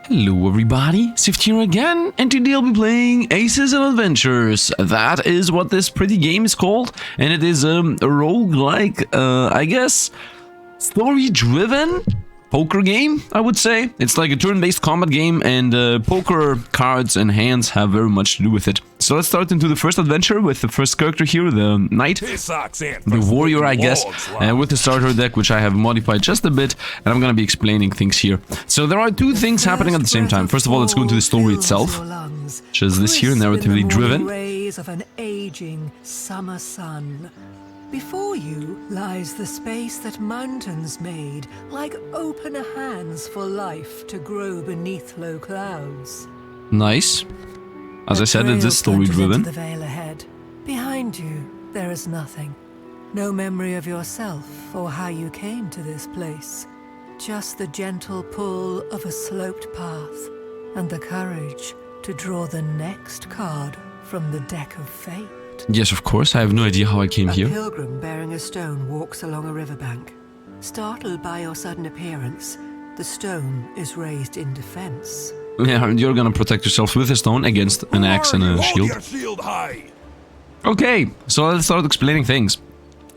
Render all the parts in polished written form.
Hello everybody, Sifd here again, and today I'll be playing Aces and Adventures. That is what this pretty game is called, and it is a roguelike, I guess, story-driven poker game, I would say. It's like a turn-based combat game, and poker cards and hands have very much to do with it. So let's start into the first adventure with the first character here, the knight, the warrior, I guess, with the starter deck, which I have modified just a bit, and I'm gonna be explaining things here. So there are two things happening at the same time. First of all, let's go into the story itself, which is this here, narratively driven. Rays of an aging summer sun. Before you lies the space that mountains made, like open hands for life to grow beneath low clouds. Nice. As I said, it is story-driven. The veil ahead. Behind you, there is nothing. No memory of yourself or how you came to this place. Just the gentle pull of a sloped path and the courage to draw the next card from the deck of fate. Yes, of course. I have no idea how I came here. A pilgrim bearing a stone walks along a riverbank. Startled by your sudden appearance, the stone is raised in defense. Yeah, you're gonna protect yourself with a stone against an axe and a shield. Okay, so let's start explaining things.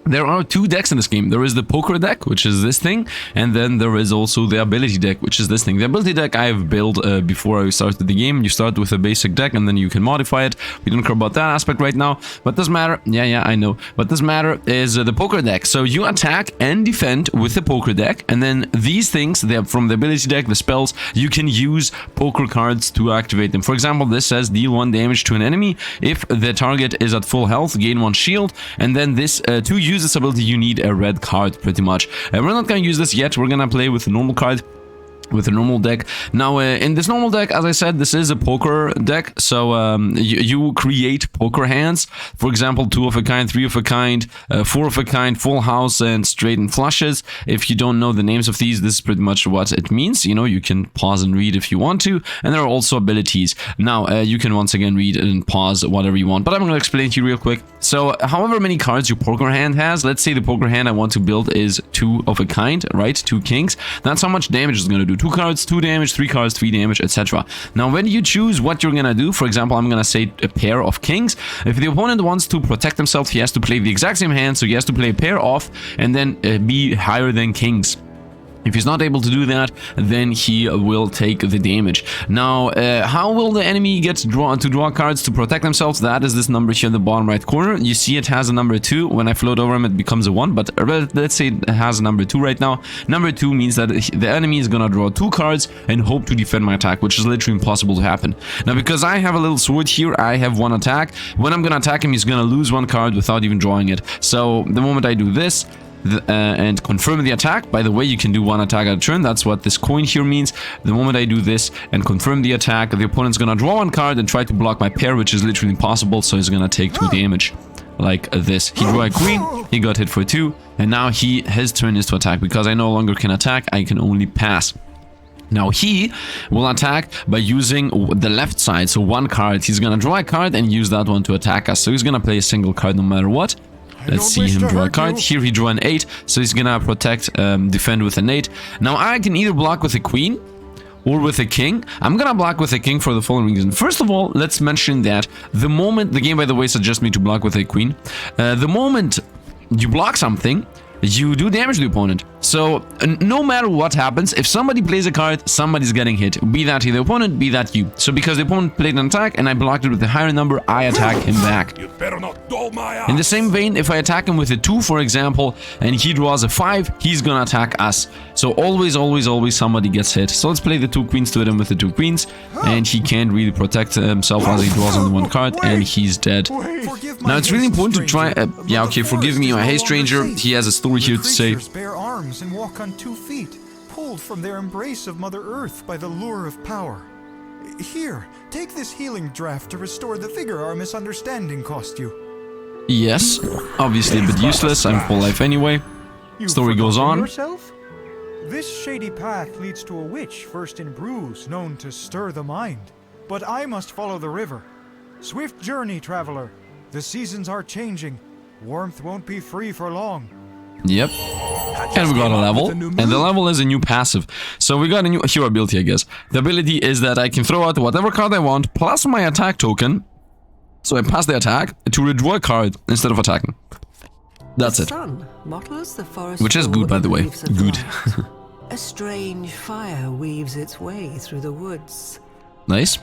There are two decks in this game. There is the poker deck, which is this thing, and then there is also the ability deck, which is this thing. The ability deck I have built before I started the game. You start with a basic deck, and then you can modify it. We don't care about that aspect right now, but doesn't matter. Yeah, I know. But doesn't matter is the poker deck. So you attack and defend with the poker deck, and then these things, they're from the ability deck, the spells, you can use poker cards to activate them. For example, this says deal 1 damage to an enemy. If the target is at full health, gain 1 shield, and then this to use this ability you need a red card pretty much. We're not gonna use this yet. We're gonna play with a normal card, with a normal deck. Now in this normal deck, as I said, this is a poker deck, so you create poker hands. For example, 2 of a kind, 3 of a kind, 4 of a kind, full house, and straight and flushes. If you don't know the names of these, this is pretty much what it means. You know, you can pause and read if you want to, and there are also abilities. Now you can once again read and pause whatever you want, but I'm going to explain to you real quick. So however many cards your poker hand has, let's say the poker hand I want to build is 2 of a kind, right? 2 kings. That's how much damage it's going to do. 2 cards, 2 damage, 3 cards, 3 damage, etc. Now, when you choose what you're gonna do, for example, I'm gonna say a pair of kings. If the opponent wants to protect himself, he has to play the exact same hand, so he has to play a pair off and then be higher than kings. If he's not able to do that, then he will take the damage. Now, how will the enemy get to draw cards to protect themselves? That is this number here in the bottom right corner. You see it has a number 2. When I float over him, it becomes a 1, but let's say it has a number 2 right now. Number 2 means that the enemy is gonna draw 2 cards and hope to defend my attack, which is literally impossible to happen. Now, because I have a little sword here, I have 1 attack. When I'm gonna attack him, he's gonna lose 1 card without even drawing it. So, the moment I do this, and confirm the attack. By the way, you can do 1 attack at a turn. That's what this coin here means. The moment I do this and confirm the attack, the opponent's gonna draw 1 card and try to block my pair, which is literally impossible, so he's gonna take 2 damage. Like this. He drew a queen, he got hit for 2, and now his turn is to attack. Because I no longer can attack, I can only pass. Now he will attack by using the left side, so 1 card. He's gonna draw a card and use that one to attack us. So he's gonna play a single card no matter what. Let's see him draw a card. Here he drew an 8, so he's gonna protect, defend with an 8. Now I can either block with a queen or with a king. I'm gonna block with a king for the following reason. First of all, let's mention that the moment, the game by the way suggests me to block with a queen, the moment you block something, you do damage to the opponent. So no matter what happens, if somebody plays a card, somebody's getting hit. Be that the opponent, be that you. So because the opponent played an attack and I blocked it with a higher number, I attack him back. You better not dull my eyes. In the same vein, if I attack him with a 2, for example, and he draws a 5, he's gonna attack us. So always somebody gets hit. So let's play the 2 queens to hit him with the 2 queens, and he can't really protect himself as he draws on 1 card, and he's dead. Now it's really important to try. Yeah, okay, forgive me, my haste stranger. He has a story here to say. Bear arms and walk on 2 feet, pulled from their embrace of Mother Earth by the lure of power. Here, take this healing draft to restore the vigor our misunderstanding cost you. Yes, obviously a bit useless. I'm full life anyway. Story goes on. Yourself? This shady path leads to a witch versed in brews known to stir the mind. But I must follow the river. Swift journey, traveler. The seasons are changing. Warmth won't be free for long. Yep. And we got a level, and the level is a new passive. So we got a new hero ability, I guess. The ability is that I can throw out whatever card I want, plus my attack token. So I pass the attack to redraw a card instead of attacking. That's it. Which is good, by the way. Good. A strange fire weaves its way through the woods. Nice.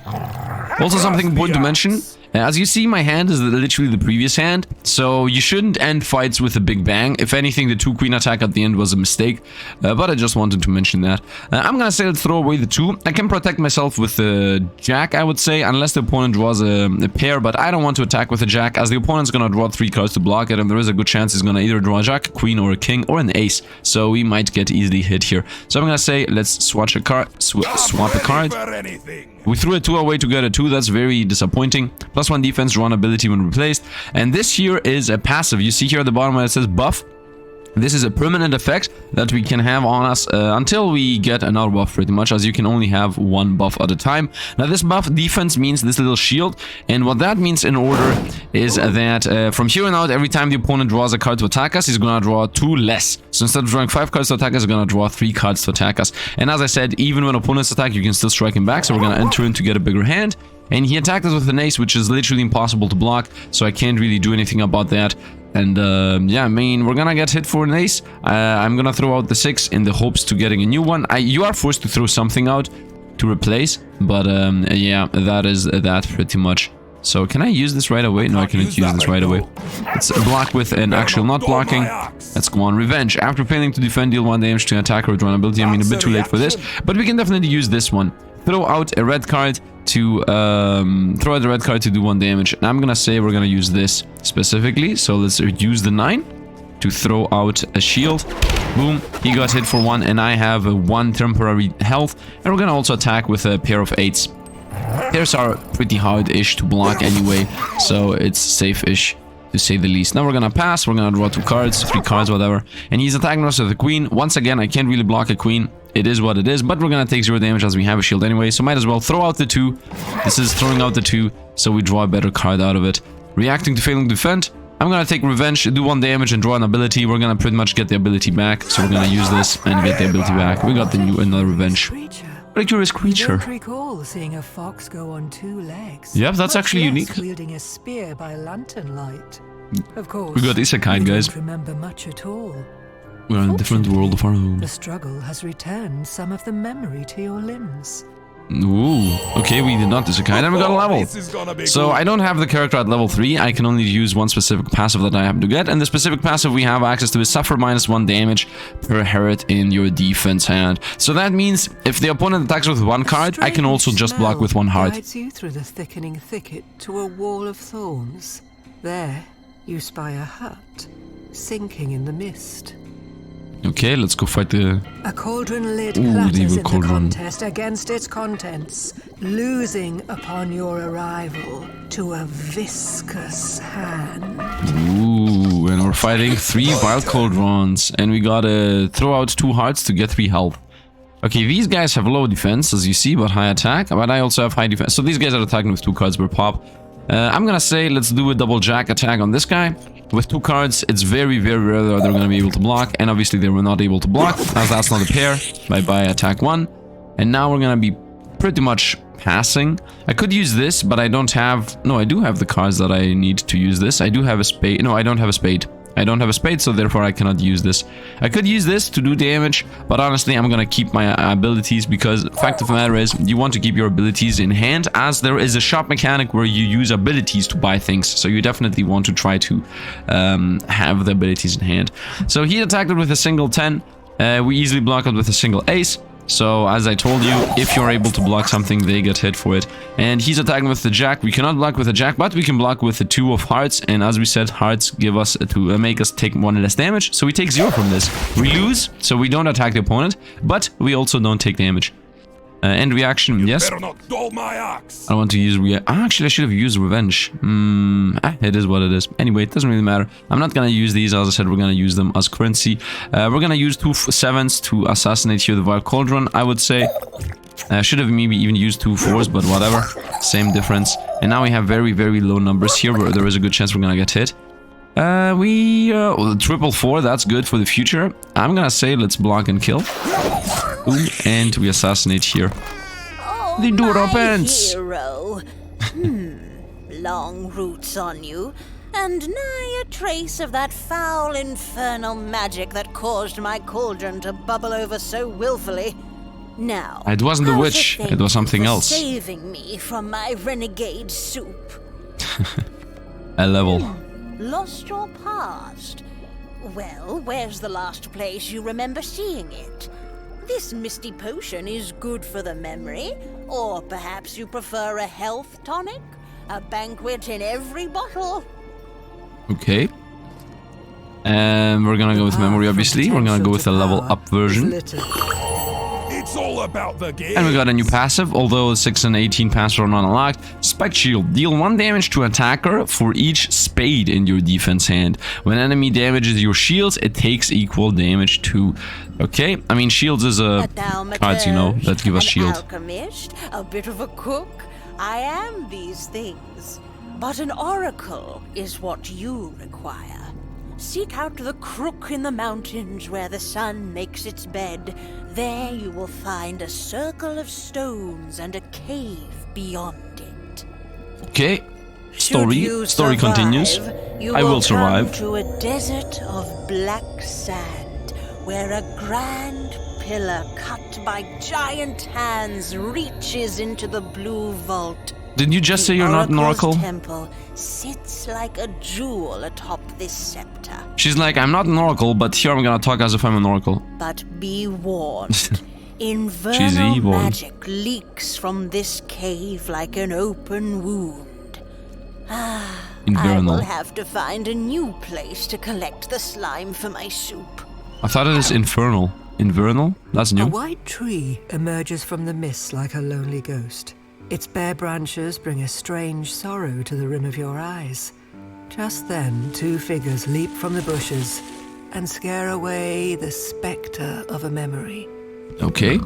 Also something important to mention, as you see, my hand is literally the previous hand, so you shouldn't end fights with a big bang. If anything, the 2-queen attack at the end was a mistake, but I just wanted to mention that. I'm gonna say let's throw away the 2. I can protect myself with the jack, I would say, unless the opponent draws a pair, but I don't want to attack with a jack, as the opponent's gonna draw 3 cards to block it, and there is a good chance he's gonna either draw a jack, a queen, or a king, or an ace, so we might get easily hit here. So I'm gonna say let's swap a card. We threw a 2 away to get a 2, that's very disappointing. +1 defense, draw an ability when replaced. And this here is a passive. You see here at the bottom where it says buff. This is a permanent effect that we can have on us until we get another buff, pretty much, as you can only have 1 buff at a time. Now this buff defense means this little shield, and what that means in order is that from here on out, every time the opponent draws a card to attack us, he's gonna draw 2 less. So instead of drawing 5 cards to attack us, he's gonna draw 3 cards to attack us. And as I said, even when opponents attack, you can still strike him back, so we're gonna enter in to get a bigger hand. And he attacked us with an ace, which is literally impossible to block, so I can't really do anything about that. And yeah, I mean, we're gonna get hit for an ace. I'm gonna throw out the 6 in the hopes to getting a new one. You are forced to throw something out to replace, but yeah, that is that pretty much. So can I use this right away? No, I cannot use this right away. It's blocked with an actual not blocking. Let's go on revenge. After failing to defend, deal 1 damage to an attacker with one ability. I mean, a bit too late for this, but we can definitely use this one. Throw out a red card to do 1 damage. And I'm gonna say we're gonna use this specifically. So let's use the 9 to throw out a shield. Boom, he got hit for 1, and I have 1 temporary health. And we're gonna also attack with a pair of 8s. Pairs are pretty hard-ish to block anyway, so it's safe-ish, to say the least. Now we're gonna pass, we're gonna draw 2 cards, 3 cards, whatever. And he's attacking us with a queen. Once again, I can't really block a queen. It is what it is, but we're gonna take 0 damage as we have a shield anyway, so might as well throw out the 2. This is throwing out the 2, so we draw a better card out of it. Reacting to failing to defend, I'm gonna take revenge, do 1 damage and draw an ability. We're gonna pretty much get the ability back, so we're gonna use this and get the ability back. We got the new another revenge. What a curious creature. I don't recall seeing a fox go on 2 legs. Yep, that's actually unique. Wielding a spear by lantern light. Of course, we got isekai, guys. Don't remember much at all. We're in a different world of our own. The struggle has returned some of the memory to your limbs. Ooh, okay, we did not isekai, then we got a level. So I don't have the character at level 3, I can only use 1 specific passive that I happen to get, and the specific passive we have access to is suffer -1 damage per heret in your defense hand. So that means if the opponent attacks with 1 card, I can also just block with 1 heart. Guides you through the thickening thicket to a wall of thorns. There, you spy a hut, sinking in the mist. Okay, let's go fight the... A cauldron lid clatters in the contest against its contents, losing upon your arrival to a viscous hand. Ooh, and we're fighting 3 wild cauldrons, and we gotta throw out 2 hearts to get 3 health. Okay, these guys have low defense, as you see, but high attack, but I also have high defense. So these guys are attacking with 2 cards per pop. I'm gonna say let's do a double jack attack on this guy. With 2 cards, it's very, very rare that they're gonna be able to block, and obviously they were not able to block, as that's not a pair. Bye-bye, attack 1. And now we're gonna be pretty much passing. I could use this, but I don't have... No, I do have the cards that I need to use this. I do have a spade. No, I don't have a spade. I don't have a spade, so therefore I cannot use this. I could use this to do damage, but honestly, I'm gonna keep my abilities, because the fact of the matter is, you want to keep your abilities in hand, as there is a shop mechanic where you use abilities to buy things, so you definitely want to try to have the abilities in hand. So he attacked it with a single 10. We easily block it with a single ace. So, as I told you, if you're able to block something, they get hit for it. And he's attacking with the jack. We cannot block with a jack, but we can block with the 2 of hearts. And as we said, hearts give us to make us take 1 less damage. So we take 0 from this. We lose, so we don't attack the opponent, but we also don't take damage. End reaction, yes. Better not dull my axe. I want to use actually, I should have used revenge. It is what it is. Anyway, it doesn't really matter. I'm not gonna use these. As I said, we're gonna use them as currency. We're gonna use 2 7s to assassinate here the Wild Cauldron, I would say. I should have maybe even used 2 4s, but whatever. Same difference. And now we have very, very low numbers here, where there is a good chance we're gonna get hit. Triple 4, that's good for the future. I'm gonna say let's block and kill. Ooh, and we assassinate here. Oh, The door my opens. hero. Long roots on you, and nigh a trace of that foul infernal magic that caused my cauldron to bubble over so willfully. Now, It wasn't the how's witch, thank it was something you for else. saving me from my renegade soup. A level. Lost your past? Well, where's the last place you remember seeing it? This misty potion is good for the memory, or perhaps you prefer a health tonic? A banquet in every bottle. Okay. And we're gonna go with memory, obviously. We're gonna go with the level up version. It's all about the game. And we got a new passive, although 6 and 18 passive are not unlocked. Spike Shield. Deal 1 damage to attacker for each spade in your defense hand. When enemy damages your shields, it takes equal damage to... Okay, I mean shields is a cards, you know, that give us an shield. alchemist, a bit of a cook. I am these things. But an oracle is what you require. Seek out the crook in the mountains where the sun makes its bed. There you will find a circle of stones and a cave beyond it. Okay. Should you Story survive, continues. You I will come survive. to a desert of black sand, where a grand pillar cut by giant hands reaches into the blue vault. Did you just say you're not an Oracle's oracle? temple sits like a jewel atop this scepter. She's like, I'm not an oracle, but here I'm gonna talk as if I'm an oracle. But be warned. She's Infernal evil. magic leaks from this cave like an open wound. I Infernal. will have to find a new place to collect the slime for my soup. I thought it is infernal. Invernal? That's A new. white tree emerges from the mist like a lonely ghost. Its bare branches bring a strange sorrow to the rim of your eyes. Just then, 2 figures leap from the bushes and scare away the spectre of a memory. Okay.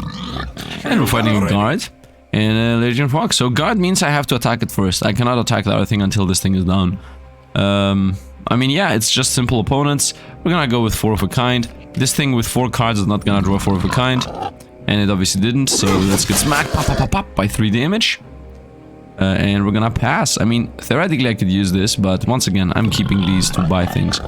And we're fighting a guard in a Legion Fox. So guard means I have to attack it first. I cannot attack the other thing until this thing is down. I mean, yeah, it's just simple opponents. We're gonna go with 4 of a kind. This thing with 4 cards is not gonna draw 4 of a kind. And it obviously didn't, so let's get smacked pop, pop, pop, pop, by 3 damage. And we're gonna pass. I mean, theoretically I could use this, but once again, I'm keeping these to buy things.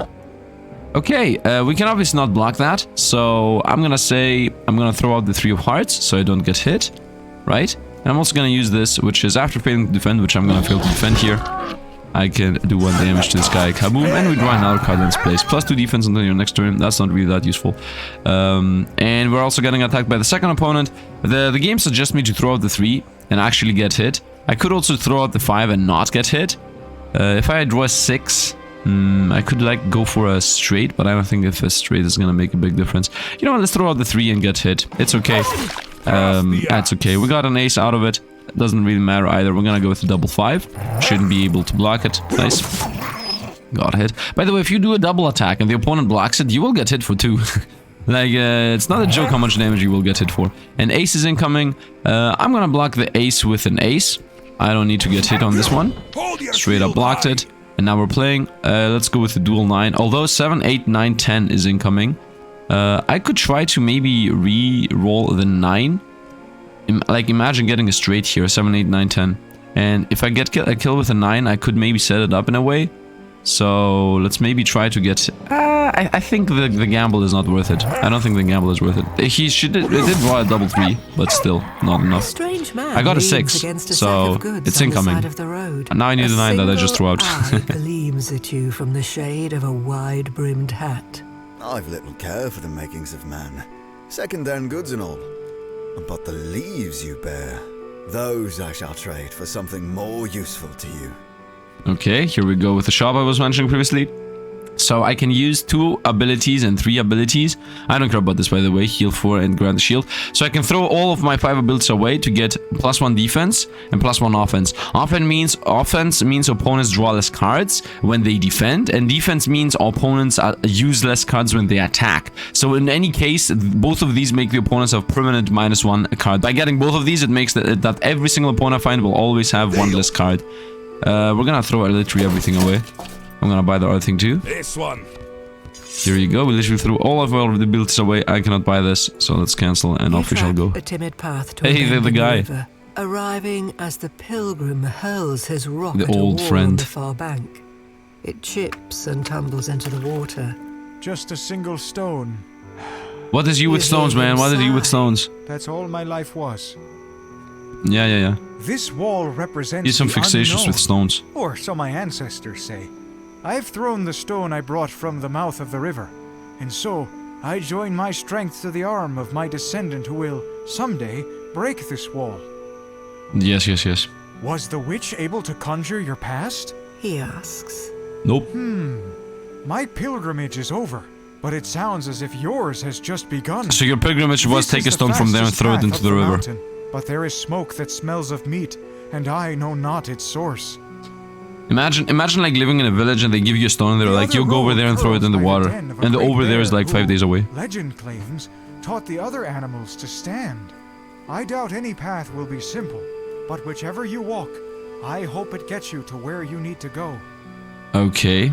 Okay, we can obviously not block that, so I'm gonna say I'm gonna throw out the 3 of hearts so I don't get hit, right? And I'm also gonna use this, which is after failing to defend, which I'm gonna fail to defend here. I can do 1 damage to this guy, kaboom, and we draw another card in its place. Plus 2 defense until your next turn, that's not really that useful. And we're also getting attacked by the second opponent. The game suggests me to throw out the 3 and actually get hit. I could also throw out the 5 and not get hit. If I draw a 6, I could like go for a straight, but I don't think if a straight is gonna make a big difference. You know what, let's throw out the 3 and get hit. It's okay. That's okay. We got an ace out of it. It doesn't really matter either. We're gonna go with the double 5. Shouldn't be able to block it. Nice. Got hit. By the way, if you do a double attack and the opponent blocks it, you will get hit for 2. Like, it's not a joke how much damage you will get hit for. And ace is incoming. I'm gonna block the ace with an ace. I don't need to get hit on this one. Straight up blocked it. And now we're playing. Let's go with the dual 9. Although 7, 8, 9, 10 is incoming. I could try to maybe re-roll the 9. Like, imagine getting a straight here. 7, 8, 9, 10. And if I get a kill with a 9, I could maybe set it up in a way. So let's maybe try to get... I think the gamble is not worth it. I don't think the gamble is worth it. It did draw a double 3, but still not enough. Strange man I got a leans 6, against a so sack of goods it's on the incoming. side of the road. And now I need a 9 that I just threw out. Eye gleams at you from the shade of a wide-brimmed hat. I've little care for the makings of man, second-hand goods and all. But the leaves you bear, those I shall trade for something more useful to you. Okay, here we go with the shop I was mentioning previously. So I can use 2 abilities and 3 abilities. I don't care about this, by the way. Heal 4 and grant shield. So I can throw all of my 5 abilities away to get +1 defense and +1 offense. Offense means opponents draw less cards when they defend, and defense means opponents use less cards when they attack. So in any case, both of these make the opponents have permanent -1 card. By getting both of these, it makes that every single opponent I find will always have 1 less card. We're gonna throw literally everything away. I'm gonna buy the other thing too. This one. Here you go. We literally threw all of our abilities away. I cannot buy this, so let's cancel and off we shall go. A timid path to Hey, the guy. river, arriving as the pilgrim hurls his rock The at old a wall friend. on the far bank. It chips and tumbles into the water. Just a single stone. What is you with You stones, hear man? him What is you with sigh. stones? That's all my life was. Yeah. This wall represents Here's some the fixations unknown, with stones. or so my ancestors say. I've thrown the stone I brought from the mouth of the river, and so I join my strength to the arm of my descendant who will, someday, break this wall. Yes. Was the witch able to conjure your past? He asks. Nope. My pilgrimage is over, but it sounds as if yours has just begun. So your pilgrimage was This take is a the stone from there and fastest throw it path into up the river. mountain, but there is smoke that smells of meat, and I know not its source. Imagine like living in a village and they give you a stone and they're The like, other you go over road there and throw it curls in the by water. den of a And the great over there is bear like 5 who, days away. Legend claims, taught the other animals to stand. I doubt any path will be simple, but whichever you walk, I hope it gets you to where you need to go. Okay.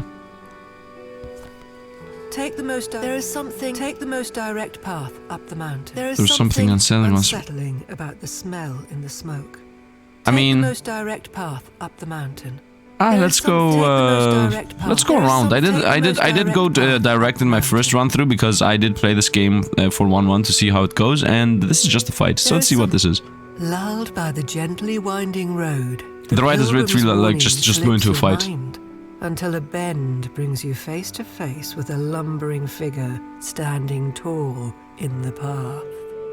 Take the most direct path up the mountain. There is There's something unsettling about the smell in the smoke. I Take mean- the most direct path up the mountain. Ah, There let's is some- take the most go. direct path. Let's go There is around. some- I take the did most go direct direct path in my up the first run through because I did play this game for 1-1 to see how it goes, and this is just a fight. So There let's is see what some- this is. Lulled by the gently winding road. The ride is pilgrim's literally like warning just go into a slips fight. your mind until a bend brings you face to face with a lumbering figure standing tall in the path.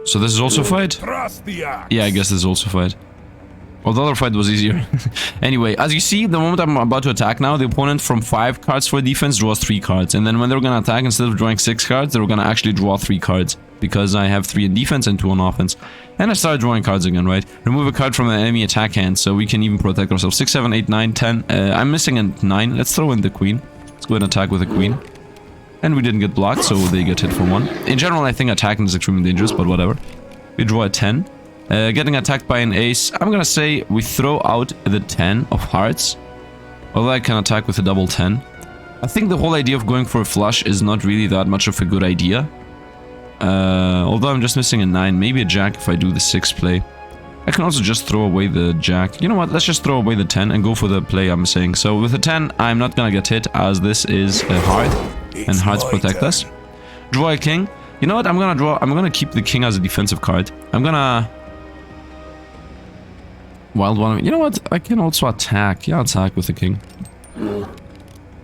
So this is also a fight? Trust the axe. Yeah, I guess this is also a fight. Well, the other fight was easier. Anyway, as you see, the moment I'm about to attack now, the opponent from 5 cards for defense draws 3 cards. And then when they're gonna attack, instead of drawing 6 cards, they're gonna actually draw 3 cards. Because I have 3 in defense and 2 on offense. And I started drawing cards again, right? Remove a card from an enemy attack hand, so we can even protect ourselves. 6, 7, 8, 9, 10. I'm missing a 9. Let's throw in the queen. Let's go ahead and attack with the queen. And we didn't get blocked, so they get hit for 1. In general, I think attacking is extremely dangerous, but whatever. We draw a 10. Getting attacked by an ace. I'm gonna say we throw out the 10 of hearts. Although I can attack with a double 10. I think the whole idea of going for a flush is not really that much of a good idea. Although I'm just missing a 9. Maybe a jack if I do the 6 play. I can also just throw away the jack. You know what? Let's just throw away the 10 and go for the play I'm saying. So with a 10, I'm not gonna get hit as this is a heart. And hearts protect us. Draw a king. You know what? I'm gonna keep the king as a defensive card. I'm gonna... Wild one. You know what? I can also attack. Yeah, I'll attack with the king.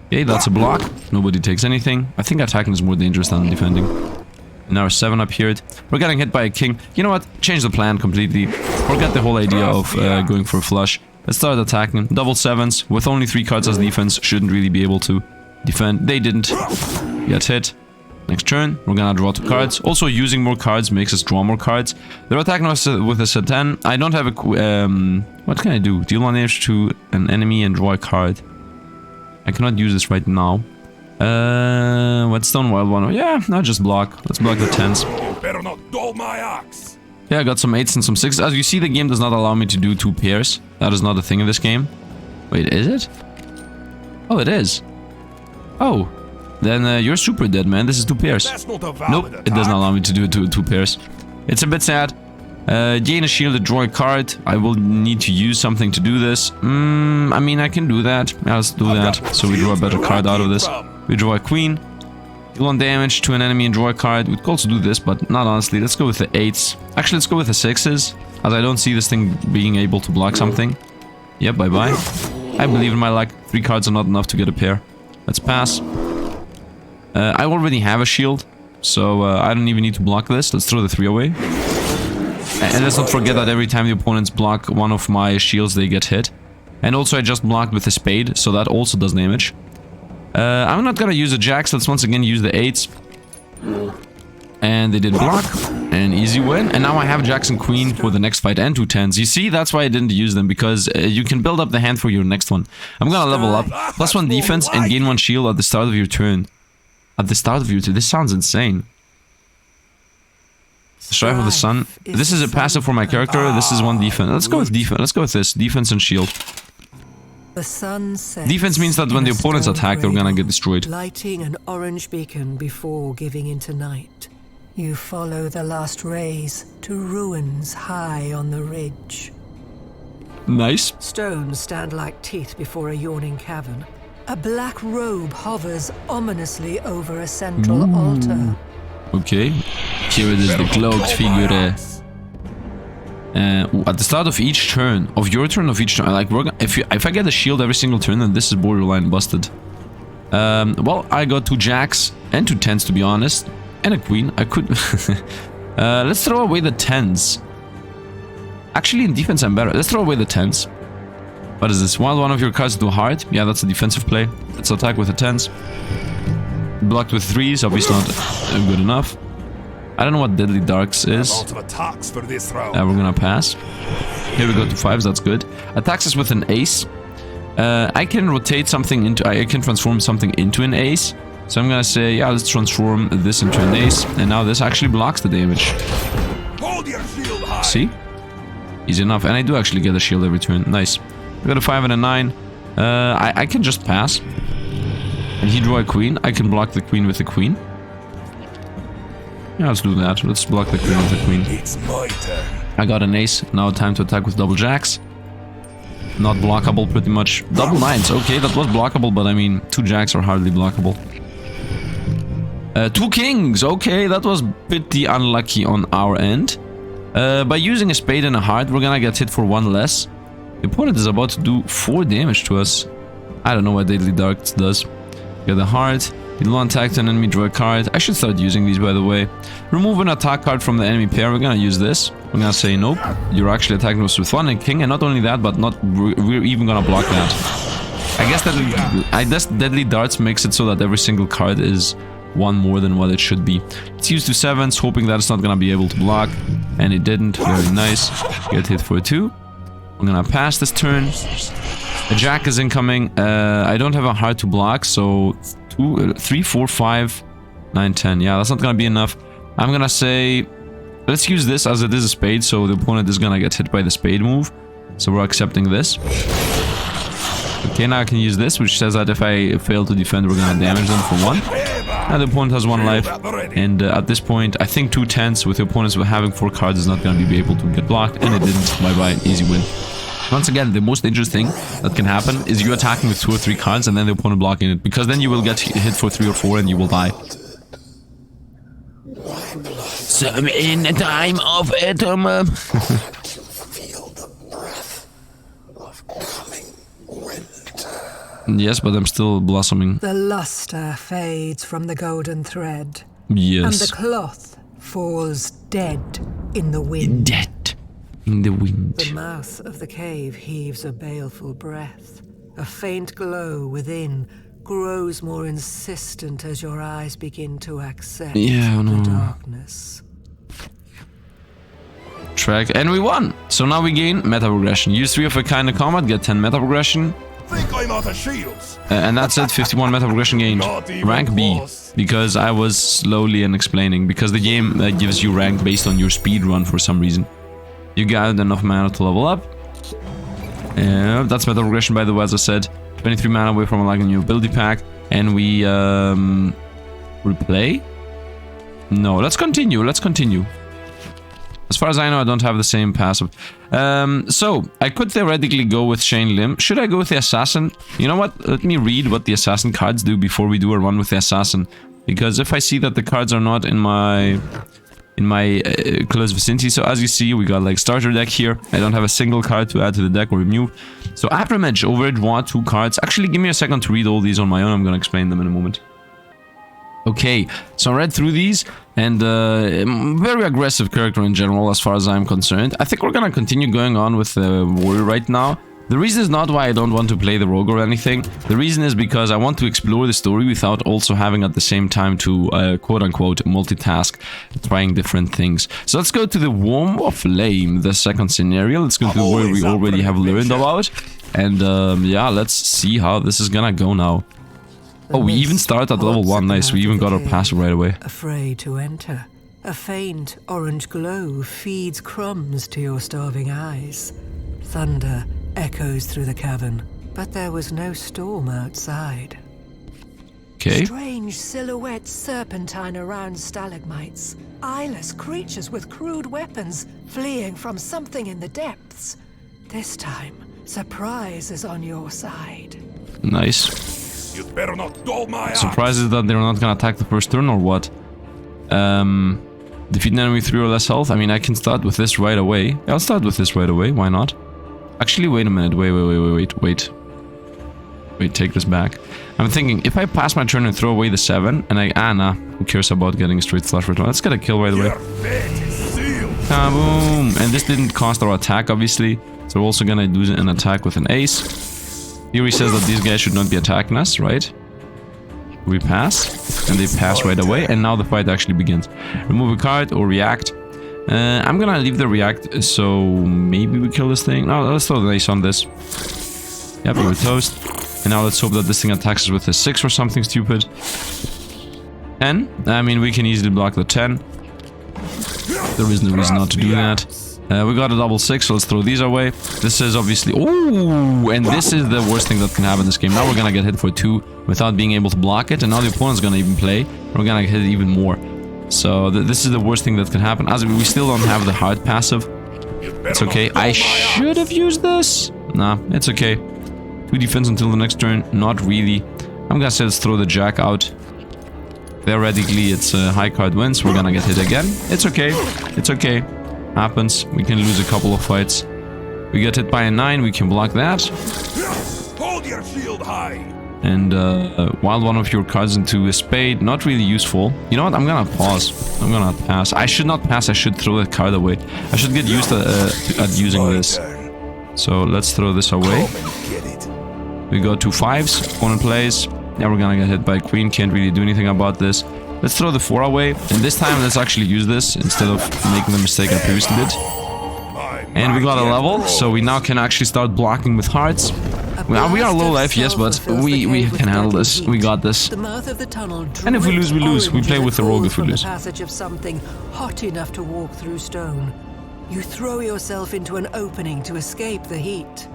Okay, that's a block. Nobody takes anything. I think attacking is more dangerous than defending. Now 7 appeared. We're getting hit by a king. You know what? Change the plan completely. Forget the whole idea of going for a flush. Let's start attacking. Double 7s with only 3 cards as defense. Shouldn't really be able to defend. They didn't. Get hit. Next turn, we're gonna draw 2 cards. Also, using more cards makes us draw more cards. They're attacking us with a Zathien. I don't have a... what can I do? Deal 1 damage to an enemy and draw a card. I cannot use this right now. Whetstone, Wild One. Yeah, no, just block. Let's block the 10s. You better not dull my axe. Yeah, I got some 8s and some 6s. As you see, the game does not allow me to do 2 pairs. That is not a thing in this game. Wait, is it? Oh, it is. Oh. Then you're super dead, man. This is 2 pairs. That's not a valid Nope, attack. it doesn't allow me to do 2 pairs. It's a bit sad. Gain a shield, draw a card. I will need to use something to do this. I mean, I can do that. Yeah, let's do that. So we draw a better card out of this. We draw a queen. Deal 1 damage to an enemy and draw a card. We could also do this, but not honestly. Let's go with the 8s. Actually, let's go with the 6s, as I don't see this thing being able to block something. Yep, bye-bye. I believe in my luck. 3 cards are not enough to get a pair. Let's pass. I already have a shield, so I don't even need to block this. Let's throw the 3 away. And let's not forget that every time the opponents block one of my shields, they get hit. And also I just blocked with a spade, so that also does damage. I'm not gonna use the jacks, let's once again use the 8s. And they did block. An easy win. And now I have jacks and queen for the next fight and 2 10s. You see, that's why I didn't use them, because you can build up the hand for your next one. I'm gonna level up. +1 defense and gain 1 shield at the start of your turn. At the start of your turn? This sounds insane. Strive of the Sun. This is a passive for my character. This is 1 defense. Let's go with defense. Let's go with this. Defense and shield. The sun sets. Defense means that when in the a opponents stone attack, they're gonna cradle, get destroyed. lighting an orange beacon before giving into night. You follow the last rays to ruins high on the ridge. Nice. Stones stand like teeth before a yawning cavern. A black robe hovers ominously over a central altar. Okay. Here it is, the cloaked figure. At the start of each turn, of your turn, of each turn, like if I get a shield every single turn, then this is borderline busted. Well, I got 2 jacks and 2 10s, to be honest, and a queen. I could. Let's throw away the 10s. Actually, in defense, I'm better. Let's throw away the 10s. What is this? While one of your cards do a heart. Yeah, that's a defensive play. Let's attack with the 10s. Blocked with 3s, obviously not good enough. I don't know what Deadly Darks is. Attacks for this round. We're gonna pass. Here we go to 5s, that's good. Attacks us with an ace. I can rotate something into... I can transform something into an ace. So I'm gonna say, yeah, let's transform this into an ace. And now this actually blocks the damage. Hold your shield high. See? Easy enough. And I do actually get a shield every turn. Nice. We got a 5 and a 9. I can just pass. And he drew a queen. I can block the queen with the queen. Yeah, let's do that. Let's block the queen with the queen. It's my turn. I got an ace. Now time to attack with double jacks. Not blockable, pretty much. Double 9s. Okay, that was blockable, but I mean, 2 jacks are hardly blockable. 2 kings. Okay, that was pretty unlucky on our end. By using a spade and a heart, we're gonna get hit for 1 less. The opponent is about to do 4 damage to us. I don't know what Deadly Darks does. Get a heart. You don't attack an enemy, draw a card. I should start using these, by the way. Remove an attack card from the enemy pair. We're gonna use this. We're gonna say nope. You're actually attacking us with 1 and king, and not only that, but we're even gonna block that. I guess Deadly Darts makes it so that every single card is 1 more than what it should be. Let's use 2 7s, hoping that it's not gonna be able to block, and it didn't. Very nice. Get hit for 2. I'm gonna pass this turn. A jack is incoming. I don't have a heart to block, so 2, 3, 4, 5, 9, 10. Yeah, that's not gonna be enough. I'm gonna say, let's use this as it is a spade, so the opponent is gonna get hit by the spade move. So we're accepting this. Okay, now I can use this, which says that if I fail to defend, we're gonna damage them for 1. Now the opponent has 1 life, and at this point, I think 2 10s with the opponents having 4 cards is not gonna be able to get blocked, and it didn't. Bye-bye, easy win. Once again, the most dangerous thing that can happen is you attacking with 2 or 3 cards and then the opponent blocking it, because then you will get hit for 3 or 4 and you will die. Some in a time of atom. Feel the breath of coming winter. Yes, but I'm still blossoming. The luster fades from the golden thread. Yes. And the cloth falls dead in the wind. Dead in the wind. The mouth of the cave heaves a baleful breath. A faint glow within grows more insistent as your eyes begin to accept the darkness. Track, and we won! So now we gain meta progression. Use 3 of a kind in combat, get 10 meta progression. Think I'm out of shields. And that's it, 51 meta progression gained. Rank B, because I was slowly and explaining, because the game gives you rank based on your speed run for some reason. You got enough mana to level up. That's meta progression, by the way, as I said. 23 mana away from like a new ability pack. And we replay? No, let's continue, let's continue. As far as I know, I don't have the same passive. So, I could theoretically go with Shane Lim. Should I go with the Assassin? You know what? Let me read what the Assassin cards do before we do a run with the Assassin. Because if I see that the cards are not in my close vicinity, so as you see, we got like starter deck here. I don't have a single card to add to the deck or remove. So after match, over draw 2 cards. Actually, give me a second to read all these on my own. I'm gonna explain them in a moment. Okay, so I read through these, and very aggressive character in general as far as I'm concerned. I think we're gonna continue going on with the warrior right now. The reason is not why I don't want to play the rogue or anything. The reason is because I want to explore the story without also having at the same time to quote-unquote multitask, trying different things. So let's go to the Womb of Flame, the second scenario. Let's go to where we already have learned about. And yeah, let's see how this is gonna go now. Oh, we even start at level 1, nice, we even got our passive right away. Afraid to enter. A faint orange glow feeds crumbs to your starving eyes. Thunder echoes through the cavern. But there was no storm outside. Okay. Strange silhouettes serpentine around stalagmites. Eyeless creatures with crude weapons fleeing from something in the depths. This time, surprise is on your side. Nice. You'd better not dull my eye. Surprises that they're not gonna attack the first turn or what? Defeat an enemy with 3 or less health. I mean, I can start with this right away. Yeah, I'll start with this right away. Why not? Actually, wait a minute. Wait. Take this back. I'm thinking, if I pass my turn and throw away the 7, and nah, who cares about getting a straight flush return? Let's get a kill right away. Your fate is sealed. Kaboom! And this didn't cost our attack, obviously. So we're also gonna do an attack with an ace. Theory says that these guys should not be attacking us, right? We pass, and they pass right away, and now the fight actually begins. Remove a card or react. I'm gonna leave the react, so maybe we kill this thing. No, let's throw the ace on this. Yep, we're toast. And now let's hope that this thing attacks us with a 6 or something stupid. 10. I mean, we can easily block the 10. There is no reason not to do that. We got a double 6, so let's throw these away. This is obviously... Oh, and this is the worst thing that can happen in this game. Now we're gonna get hit for 2 without being able to block it. And now the opponent's gonna even play. We're gonna get hit even more. So this is the worst thing that can happen. As we still don't have the hard passive. It's okay. I should have used this. Nah, it's okay. 2 defense until the next turn. Not really. I'm gonna say let's throw the jack out. Theoretically, it's a high card wins. We're gonna get hit again. It's okay. It's okay. Happens. We can lose a couple of fights. We get hit by a 9. We can block that. Hold your shield high. And wild one of your cards into a spade. Not really useful. You know what? I'm gonna pause. I'm gonna pass. I should not pass. I should throw that card away. I should get used at using this. So let's throw this away. We got 2 5s. Opponent plays. Yeah, we're gonna get hit by queen. Can't really do anything about this. Let's throw the 4 away. And this time, let's actually use this instead of making the mistake I previously did. And we got a level, so we now can actually start blocking with hearts. Well, we are low life, yes, but we can handle this. We got this. And if we lose, we lose. We play with the rogue if we lose. Passage of something hot enough to walk through stone. You throw yourself into an opening to escape the heat.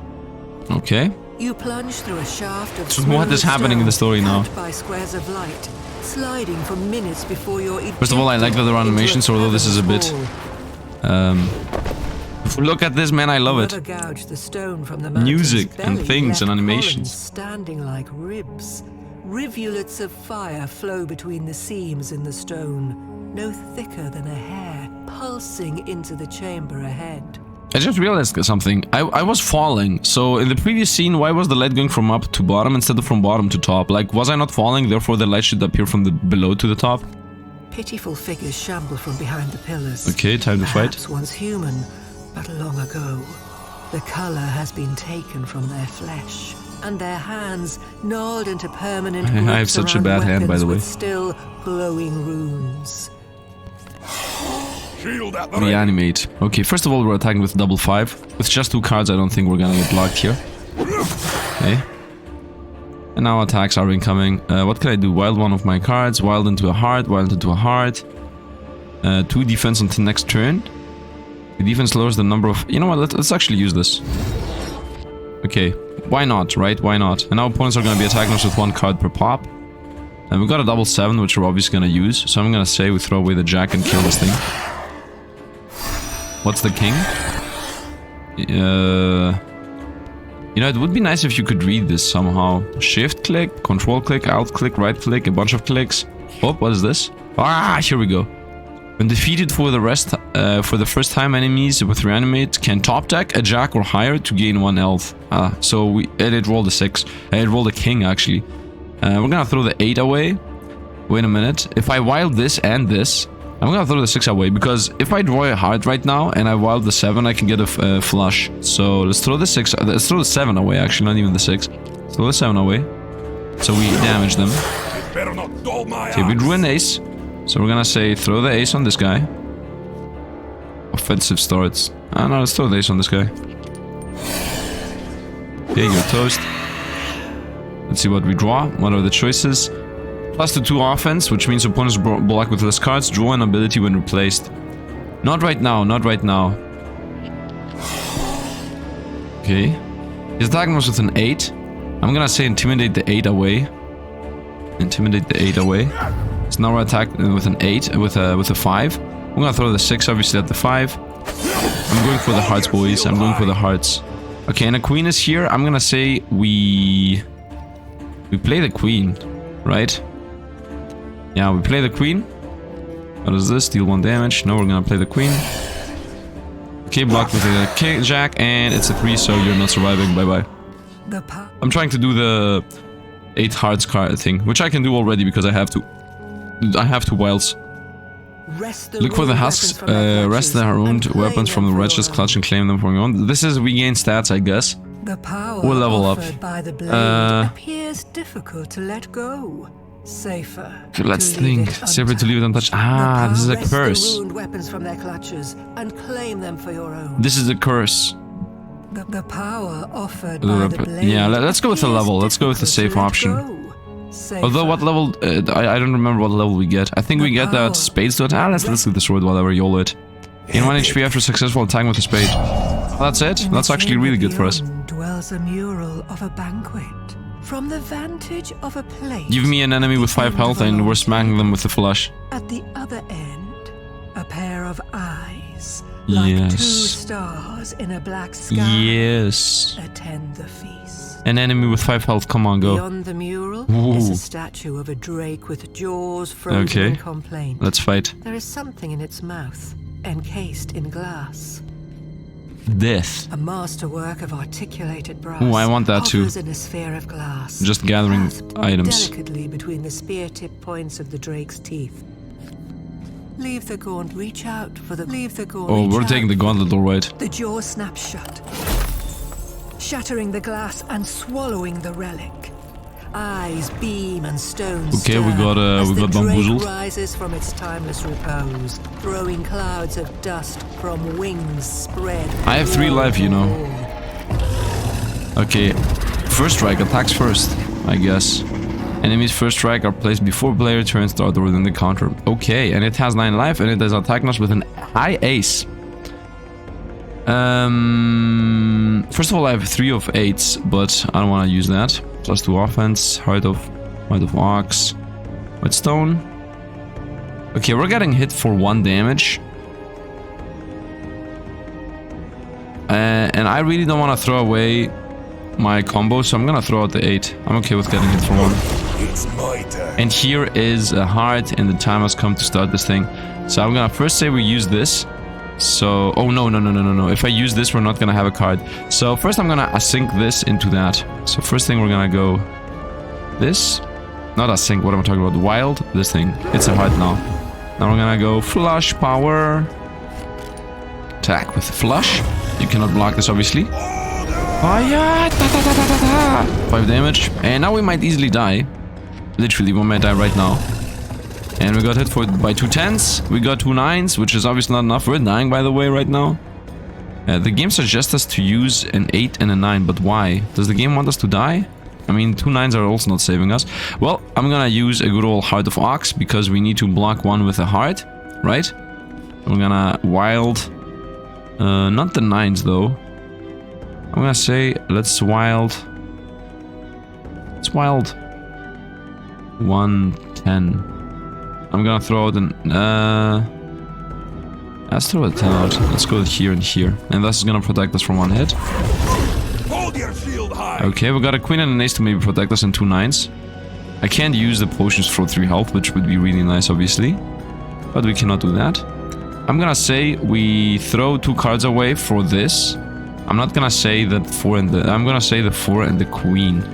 Okay. You plunge through a shaft of So what is happening in the story now? by squares of light, sliding for minutes before you're First of all, I like that there are animations, although this is a bit... Look at this, man, I love it. Music and things and animations. Standing like ribs. Rivulets of fire flow between the seams in the stone, no thicker than a hair, pulsing into the chamber ahead. I just realized something. I was falling, so in the previous scene, why was the light going from up to bottom instead of from bottom to top? Like, was I not falling, therefore the light should appear from the below to the top? Pitiful figures shamble from behind the pillars. Okay, time to fight. Perhaps once human, but long ago. The color has been taken from their flesh, and their hands gnawed into permanent grips I have such a bad hand, by the way. with still glowing runes. Shield at the Reanimate. Okay, first of all, we're attacking with double 5. With just 2 cards, I don't think we're gonna get blocked here. Okay. And now attacks are incoming. What can I do? Wild one of my cards. Wild into a heart. Wild into a heart. 2 defense until next turn. The defense lowers the number of... You know what? Let's actually use this. Okay. Why not, right? Why not? And now opponents are gonna be attacking us with 1 card per pop. And we got a double 7, which we're obviously gonna use. So I'm gonna say we throw away the jack and kill this thing. What's the king? You know, it would be nice if you could read this somehow. Shift click, control click, alt click, right click, a bunch of clicks. Oh, what is this? Ah, here we go. When defeated for the first time, enemies with reanimate can top deck a jack or higher to gain 1 health. So it rolled a 6. It rolled a king actually. We're gonna throw the 8 away. Wait a minute. If I wild this and this, I'm gonna throw the 6 away, because if I draw a heart right now and I wild the 7, I can get a flush. So let's throw the 6. Let's throw the 7 away. Actually, not even the 6. Let's throw the 7 away. So we damage them. Okay, we drew an ace. So we're gonna say throw the ace on this guy. Offensive starts. No, let's throw the ace on this guy. Okay, you're toast. Let's see what we draw. What are the choices? Plus the 2 offense, which means opponents block with less cards. Draw an ability when replaced. Not right now, not right now. Okay. He's attacking us with an 8. I'm gonna say intimidate the 8 away. Intimidate the 8 away. So now we're attacked with an 8, with a 5. I'm gonna throw the 6 obviously at the 5. I'm going for the hearts, boys. I'm going for the hearts. Okay, and a queen is here. I'm gonna say we play the queen, right? Yeah, we play the queen. What is this? Deal 1 damage. No, we're gonna play the queen. Okay, blocked with a jack, and it's a 3, so you're not surviving. Bye-bye. I'm trying to do the 8 hearts card thing, which I can do already because I have to. I have 2 wilds. Look for the husks, rest their ruined weapons from the wretches, clutch and claim them for your own. This is we gain stats, I guess. The power we'll level up. By the blade appears difficult to let go. Safer. Let's think. Safer to leave it untouched. Ah, this is a curse. The ruined weapons from their clutches and claim them for your own. This is a curse. The power offered by the blade. Yeah, let's go with the level. Let's go with the safe option. Although what level, I don't remember what level we get. I think we get that spades to attack. Let's get the sword, whatever, YOLO it. In 1 HP after successful attack with a spade. That's it. That's actually really good for us. Dwells a mural of a banquet. From the vantage of a plate. Give me an enemy with 5 health and we're smacking them with the flush. At the other end, a pair of eyes. Like 2 stars in a black sky. Yes. Attend the feast. An enemy with 5 health, come on, go. Beyond the mural is a statue of a drake with jaws frozen in complaint. Let's fight. There is something in its mouth, encased in glass. Death. A masterwork of articulated brass. Oh, I want that too. In a sphere of glass. Just gathering items. Delicately between the spear-tip points of the drake's teeth. Leave the gaunt, reach out for the. Leave the gaunt. Oh, we're taking the gauntlet, alright. The jaw snaps shut, shattering the glass and swallowing the relic. Eyes beam and stones. Okay, we got bamboozled. Rises from its timeless repose, throwing clouds of dust from wings spread. I have 3 life, you know. Okay, first strike attacks first, I guess. Enemies first strike are placed before player turns start or within the counter. Okay, and it has 9 life and it does attack us with an high ace. First of all, I have 3 of 8s, but I don't want to use that. +2 offense, Heart of Ox, Whetstone. Okay, we're getting hit for 1 damage. And I really don't want to throw away my combo, so I'm gonna throw out the 8. I'm okay with getting hit for 1. It's my turn. And here is a heart, and the time has come to start this thing. So I'm gonna first say we use this. So, oh no. If I use this, we're not gonna have a card. So first I'm gonna async this into that. So first thing we're gonna go this. Not async, what am I talking about? Wild, this thing. It's a heart now. Now we're gonna go flush power. Attack with flush. You cannot block this, obviously. Fire! 5 damage. And now we might easily die. Literally, we might die right now. And we got hit by 2 10s. We got 2 9s, which is obviously not enough. We're dying, by the way, right now. The game suggests us to use an 8 and a 9, but why? Does the game want us to die? I mean, 2 9s are also not saving us. Well, I'm gonna use a good old Heart of Ox, because we need to block 1 with a heart, right? We're gonna wild... not the 9s, though. I'm gonna say, let's wild... Let's wild... 1 10. I'm gonna throw out an... let's throw a 10 out. Let's go here and here. And this is gonna protect us from 1 hit. Hold your shield high. Okay, we got a queen and an ace to maybe protect us in 2 9s. I can't use the potions for 3 health, which would be really nice, obviously. But we cannot do that. I'm gonna say we throw 2 cards away for this. I'm not gonna say that 4 and the... I'm gonna say the 4 and the queen.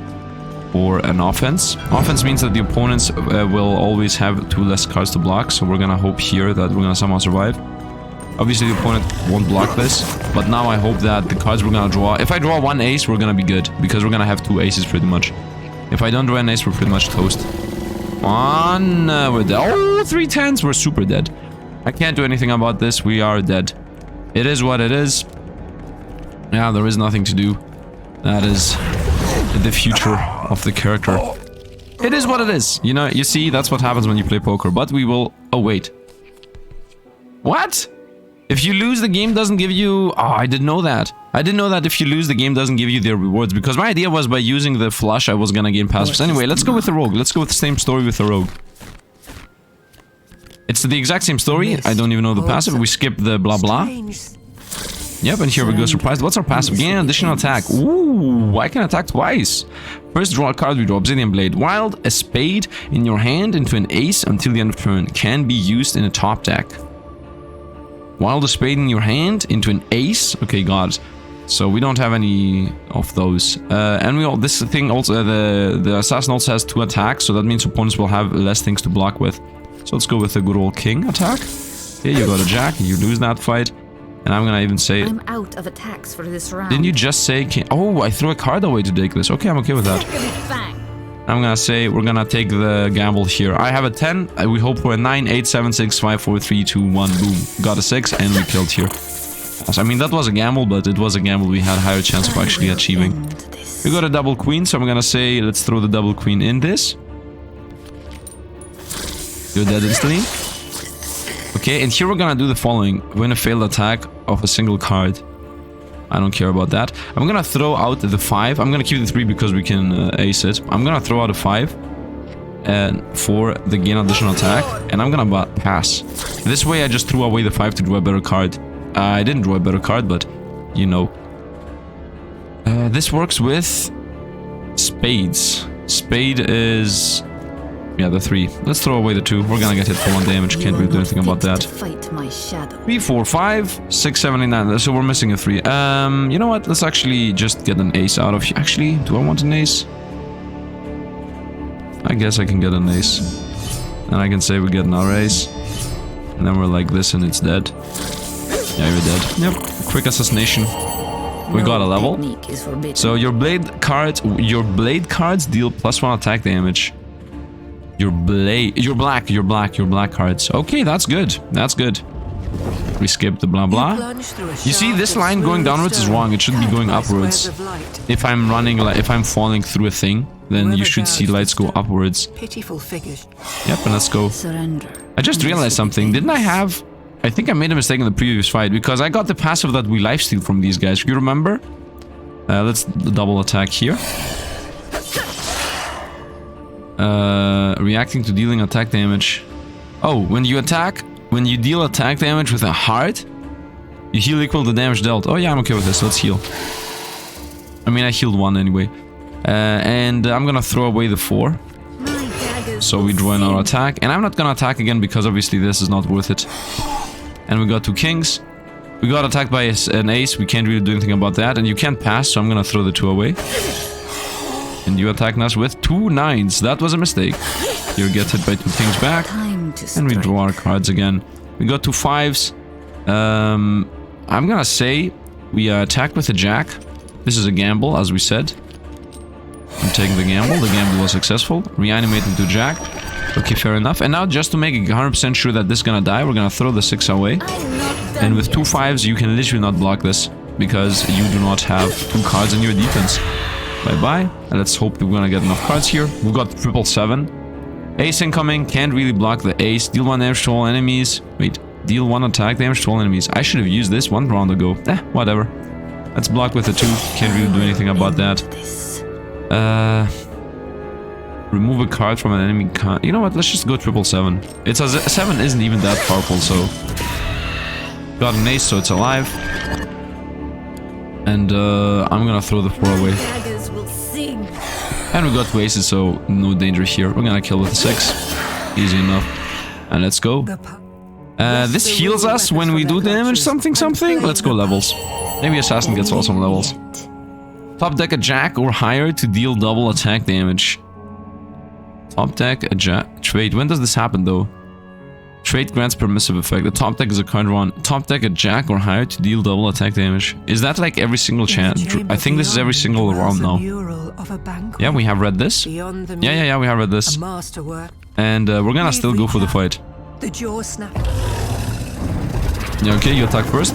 Or an offense. Offense means that the opponents will always have 2 less cards to block, so we're gonna hope here that we're gonna somehow survive. Obviously the opponent won't block this, but now I hope that the cards we're gonna draw... If I draw 1 ace, we're gonna be good, because we're gonna have 2 aces pretty much. If I don't draw an ace, we're pretty much toast. We're dead. Oh, 3 10s, we're super dead. I can't do anything about this, we are dead. It is what it is. Yeah, there is nothing to do. That is... the future of the character. It is what it is. You know, you see, that's what happens when you play poker. But we will... Oh, wait. What? If you lose, the game doesn't give you... Oh, I didn't know that. I didn't know that if you lose, the game doesn't give you the rewards, because my idea was by using the flush, I was gonna gain passives. Anyway, let's go with the rogue. Let's go with the same story with the rogue. It's the exact same story. I don't even know the passive. We skip the blah blah. Yep, and here we go. Surprise. What's our passive? Gain additional attack. Ooh, I can attack twice. First, draw a card. We draw Obsidian Blade. Wild, a spade in your hand into an ace until the end of turn. Can be used in a top deck. Wild, a spade in your hand into an ace. Okay, got it. So we don't have any of those. And we all, this thing also, the assassin also has 2 attacks. So that means opponents will have less things to block with. So let's go with the good old king attack. Here you got a jack. You lose that fight. And I'm gonna even say... I'm out of attacks for this round. Didn't you just say... Oh, I threw a card away to take this. Okay, I'm okay with that. I'm gonna say we're gonna take the gamble here. I have a 10. We hope for a 9, 8, 7, 6, 5, 4, 3, 2, 1. Boom. Got a 6 and we killed here. So, I mean, that was a gamble, but it was a gamble we had a higher chance of actually achieving. We got a double queen, so I'm gonna say let's throw the double queen in this. You're dead instantly. Okay, and here we're gonna do the following. Win a failed attack of a single card. I don't care about that. I'm gonna throw out the 5. I'm gonna keep the 3 because we can ace it. I'm gonna throw out a 5 and for the gain additional attack, and I'm gonna pass. This way I just threw away the 5 to draw a better card. I didn't draw a better card, but you know. This works with spades. Spade is... yeah, the 3. Let's throw away the 2. We're gonna get hit for 1 damage. Can't really do anything about that. 3, 4, 5, 6, 7, 8, 9. So we're missing a 3. You know what? Let's actually just get an ace out of here. Actually, do I want an ace? I guess I can get an ace. And I can say we get another ace. And then we're like this and it's dead. Yeah, you're dead. Yep. Quick assassination. We got a level. So your blade cards deal +1 attack damage. Your black cards. Okay, that's good. That's good. We skip the blah blah. You see, this line going downwards is wrong. It should be going upwards. If I'm running, like if I'm falling through a thing, then you should see lights go upwards. Pitiful figures. Yep, and let's go. I just realized something. Didn't I have... I think I made a mistake in the previous fight because I got the passive that we lifesteal from these guys. You remember? Let's double attack here. Reacting to dealing attack damage. Oh, when you deal attack damage with a heart, you heal equal to the damage dealt. Oh yeah, I'm okay with this. Let's heal. I mean, I healed 1 anyway. And I'm gonna throw away the 4. So we draw another attack. And I'm not gonna attack again because obviously this is not worth it. And we got 2 kings. We got attacked by an ace. We can't really do anything about that. And you can't pass, so I'm gonna throw the 2 away. And you attack us with 2 9s. That was a mistake. You get hit by 2 kings back. And we draw our cards again. We got 2 5s. I'm gonna say we attack with a jack. This is a gamble, as we said. I'm taking the gamble. The gamble was successful. Reanimate into jack. Okay, fair enough. And now, just to make it 100% sure that this is gonna die, we're gonna throw the 6 away. And with 2 5s, you can literally not block this. Because you do not have 2 cards in your defense. Bye-bye. And let's hope we're gonna get enough cards here. We got 777. Ace incoming. Can't really block the ace. Deal 1 damage to all enemies. Wait. Deal 1 attack damage to all enemies. I should have used this 1 round ago. Whatever. Let's block with the 2. Can't really do anything about that. Remove a card from an enemy card. You know what? Let's just go 777. It's a 7 isn't even that powerful, so... Got an ace, so it's alive. And I'm gonna throw the 4 away. And we got 2 aces, so no danger here. We're gonna kill with the 6. Easy enough. And let's go. This heals us when we do damage something. Let's go levels. Maybe assassin gets awesome levels. Top deck a jack or higher to deal double attack damage. Top deck a jack. Wait, when does this happen though? Trait grants permissive effect. The top deck is a card drawn. Top deck a jack or higher to deal double attack damage. Is that like every single chance? I think this is every single round now. Yeah, we have read this. Yeah, we have read this. And we're gonna still go for the fight. Yeah, okay, you attack first.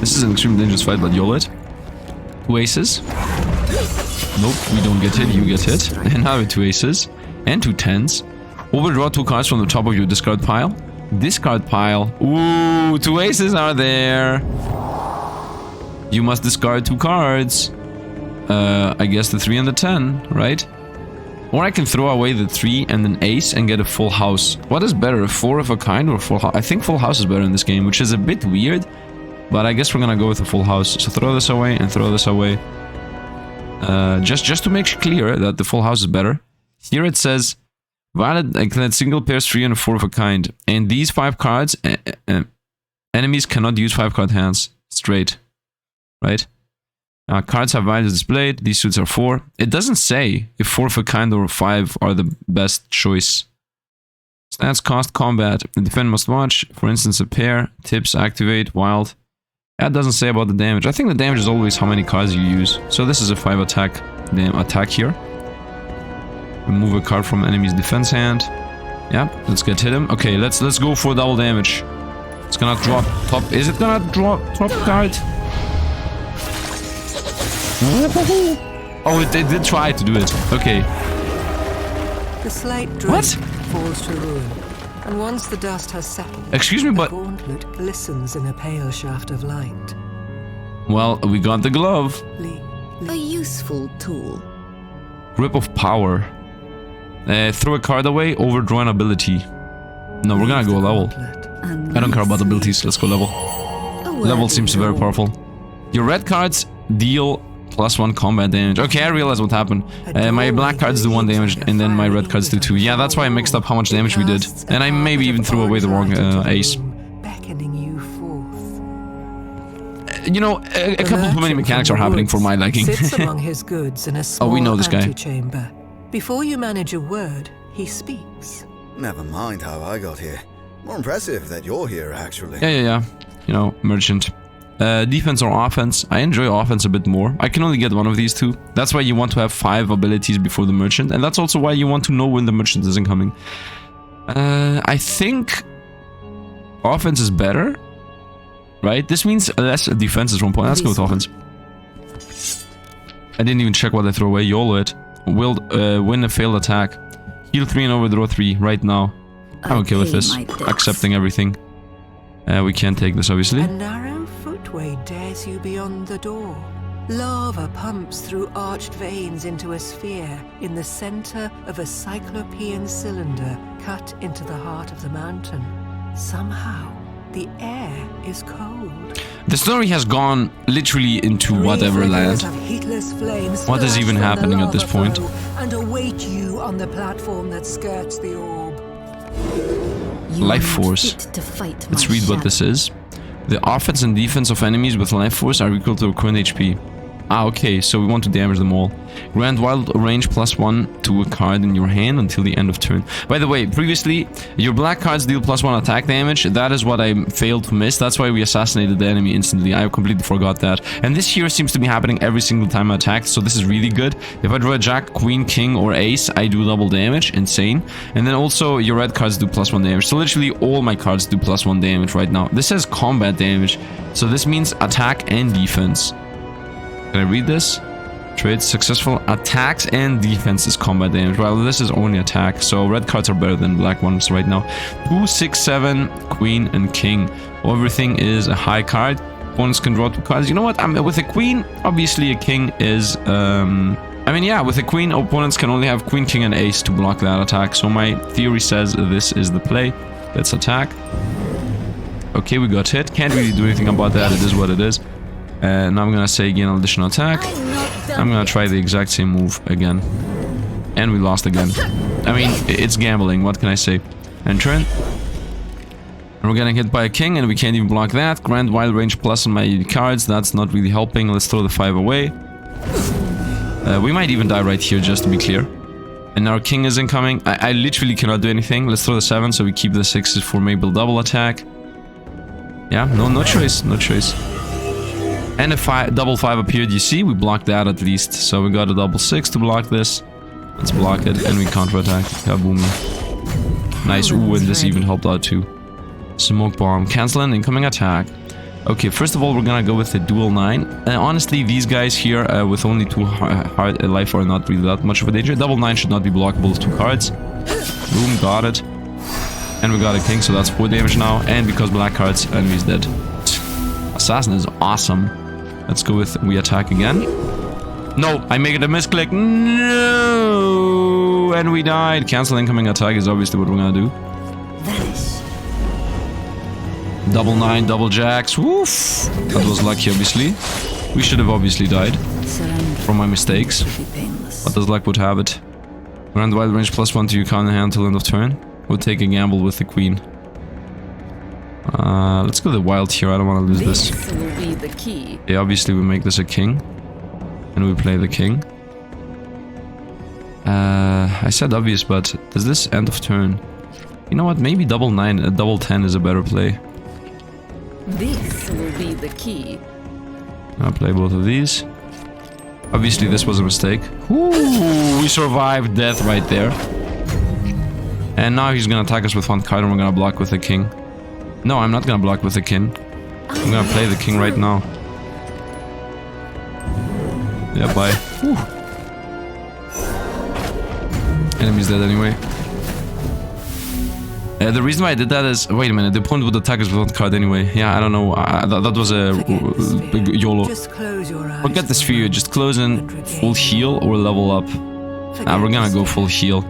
This is an extremely dangerous fight, but you'll it. 2 aces. Nope, we don't get hit, you get hit. And now with 2 aces. And 2 10s. Overdraw 2 cards from the top of your discard pile. Discard pile. Ooh, 2 aces are there. You must discard 2 cards. I guess the 3 and the 10, right? Or I can throw away the 3 and an ace and get a full house. What is better, a 4 of a kind or a full house? I think full house is better in this game, which is a bit weird. But I guess we're gonna go with a full house. So throw this away and throw this away. Just to make clear that the full house is better. Here it says, valid, I can add single pairs 3 and a 4 of a kind. And these 5 cards, enemies cannot use 5 card hands straight. Right? Cards have values displayed. These suits are 4. It doesn't say if 4 of a kind or 5 are the best choice. Stats, cost, combat. The defend must watch. For instance, a pair. Tips, activate, wild. That doesn't say about the damage. I think the damage is always how many cards you use. So this is a 5 attack here. Remove a card from enemy's defense hand. Yeah, let's get hit him. Okay, let's go for double damage. It's gonna drop top. Is it gonna drop top card? Oh, it did try to do it. Okay. The slight What? falls to ruin, and once the dust has settled, Excuse me, but the gauntlet glistens in a pale shaft of light. well, we got the glove. A useful tool. Grip of power. Throw a card away. Overdraw an ability. No, we're gonna go level. I don't care about abilities. Let's go level. Level seems very powerful. Your red cards deal +1 combat damage. Okay, I realize what happened. My black cards do 1 damage, and then my red cards do 2. Yeah, that's why I mixed up how much damage we did. And I maybe even threw away the wrong ace. Beckoning you forth. You know, a couple too many mechanics are happening for my liking. Sits among his goods in a small we know this guy. antechamber. Before you manage a word, he speaks. Never mind how I got here. More impressive that you're here, actually. Yeah. You know, merchant. Defense or offense? I enjoy offense a bit more. I can only get one of these 2. That's why you want to have 5 abilities before the merchant. And that's also why you want to know when the merchant isn't coming. I think offense is better. Right? This means less defense is 1 point. Let's go with offense. I didn't even check what I throw away. YOLO it. Will win a failed attack. Heal 3 and overdraw 3 right now. I'm okay with this. Accepting everything. We can't take this, obviously. A narrow footway dares you beyond the door. Lava pumps through arched veins into a sphere in the center of a cyclopean cylinder cut into the heart of the mountain. Somehow, the air is cold. The story has gone literally into whatever land. What is even happening at this point? And await you on the platform that skirts the orb. Life force. Let's read what this is. The offense and defense of enemies with life force are equal to current HP. Ah, okay, so we want to damage them all. Grant wild range +1 to a card in your hand until the end of turn. By the way, previously, your black cards deal +1 attack damage. That is what I failed to miss. That's why we assassinated the enemy instantly. I completely forgot that. And this here seems to be happening every single time I attack, so this is really good. If I draw a jack, queen, king, or ace, I do double damage. Insane. And then also, your red cards do +1 damage. So literally, all my cards do +1 damage right now. This says combat damage, so this means attack and defense. Can I read this? Trade successful attacks and defenses combat damage. Well, this is only attack, so red cards are better than black ones right now. 2, 6, 7, queen, and king. Everything is a high card. Opponents can draw 2 cards. You know what? With a queen, obviously a king is... with a queen, opponents can only have queen, king, and ace to block that attack. So my theory says this is the play. Let's attack. Okay, we got hit. Can't really do anything about that. It is what it is. Now I'm gonna say again additional attack. I'm gonna try the exact same move again. And we lost again. I mean, it's gambling, what can I say? Enter. And we're getting hit by a king and we can't even block that. Grand wild range plus on my cards, that's not really helping. Let's throw the 5 away. We might even die right here, just to be clear. And our king is incoming. I literally cannot do anything. Let's throw the 7 so we keep the 6s for maybe double attack. Yeah, no choice, no choice. And a double 5 appeared, you see, we blocked that at least. So we got a double 6 to block this. Let's block it, and we counterattack. Kaboom. Nice, ooh, and this even helped out too. Smoke bomb, cancel an incoming attack. Okay, first of all, we're gonna go with the dual 9. Honestly, these guys here with only 2 hard life are not really that much of a danger. Double 9 should not be blockable with 2 cards. Boom, got it. And we got a king, so that's 4 damage now. And because black cards, enemy's dead. Assassin is awesome. Let's go with we attack again. No, I make it a misclick. No, and we died. Cancel incoming attack is obviously what we're gonna do. Vanish. Double 9, double jacks. Woof. That was lucky, obviously. We should have obviously died Surrender. from my mistakes. Would be painless. But as luck would have it. Grand wild range +1 to your counter hand till end of turn. We'll take a gamble with the queen. Let's go the wild here. I don't want to lose this. This will be the key. Yeah, obviously we make this a king. And we play the king. I said obvious, but does this end of turn? You know what? Maybe double 9, double 10 is a better play. This will be the key. I'll play both of these. Obviously this was a mistake. Ooh, we survived death right there. And now he's gonna attack us with one card and we're gonna block with the king. No, I'm not gonna block with the king. I'm gonna play the king right now. Yeah, bye. Whew. Enemy's dead anyway. The reason why I did that is... Wait a minute, the opponent would attack us with one card anyway. Yeah, I don't know. That was a big YOLO. Just close your eyes. Forget the sphere, just close in full heal or level up. Nah, we're gonna go full heal.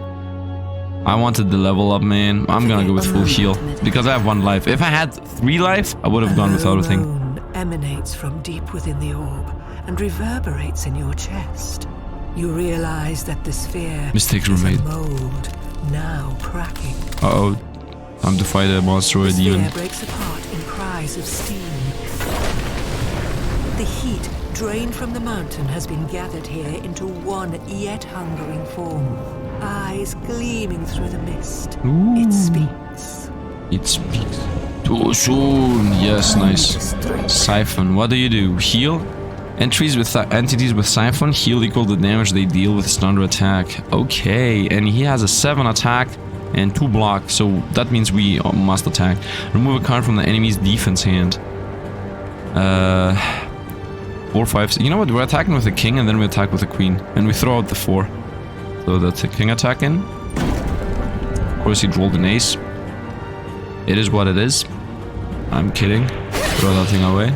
I wanted the level up, man. I'm gonna go with full heal. Because I have 1 life. If I had 3 life, I would have gone without a thing. moan emanates from deep within the orb and reverberates in your chest. You realize that the sphere Mistakes were is made. a mold, now cracking. Uh-oh. Time to fight a monster or a The demon. sphere breaks apart in cries of steam. The heat drained from the mountain has been gathered here into one yet hungering form. Eyes gleaming through the mist. It speaks. It speaks. Too soon. Yes, nice. Siphon. What do? Heal? Entities with Siphon heal equal the damage they deal with standard attack. Okay, and he has a 7 attack and 2 block, so that means we must attack. Remove a card from the enemy's defense hand. 4, 5. You know what? We're attacking with the king and then we attack with the queen, and we throw out the 4. So that's a king attack in. Of course, he rolled an ace. It is what it is. I'm kidding. Throw that thing away.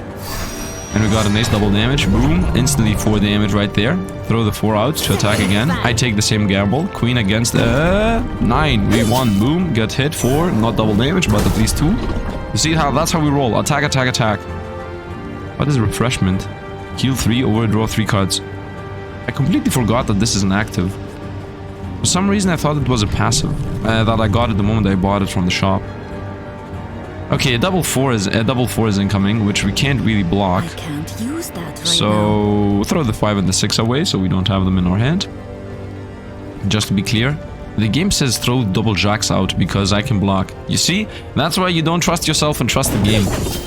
And we got an ace, double damage. Boom. Instantly 4 damage right there. Throw the 4 out to attack again. I take the same gamble. Queen against 9. We won. Boom. Get hit 4. Not double damage, but at least 2. You see how that's how we roll. Attack, attack, attack. What is refreshment? Heal 3, overdraw 3 cards. I completely forgot that this is an active. For some reason I thought it was a passive. That I got it the moment I bought it from the shop. Okay, a double 4 is incoming, which we can't really block. I can't use that right now. So throw the 5 and the 6 away, so we don't have them in our hand. Just to be clear, the game says throw double jacks out because I can block. You see, that's why you don't trust yourself and trust the game.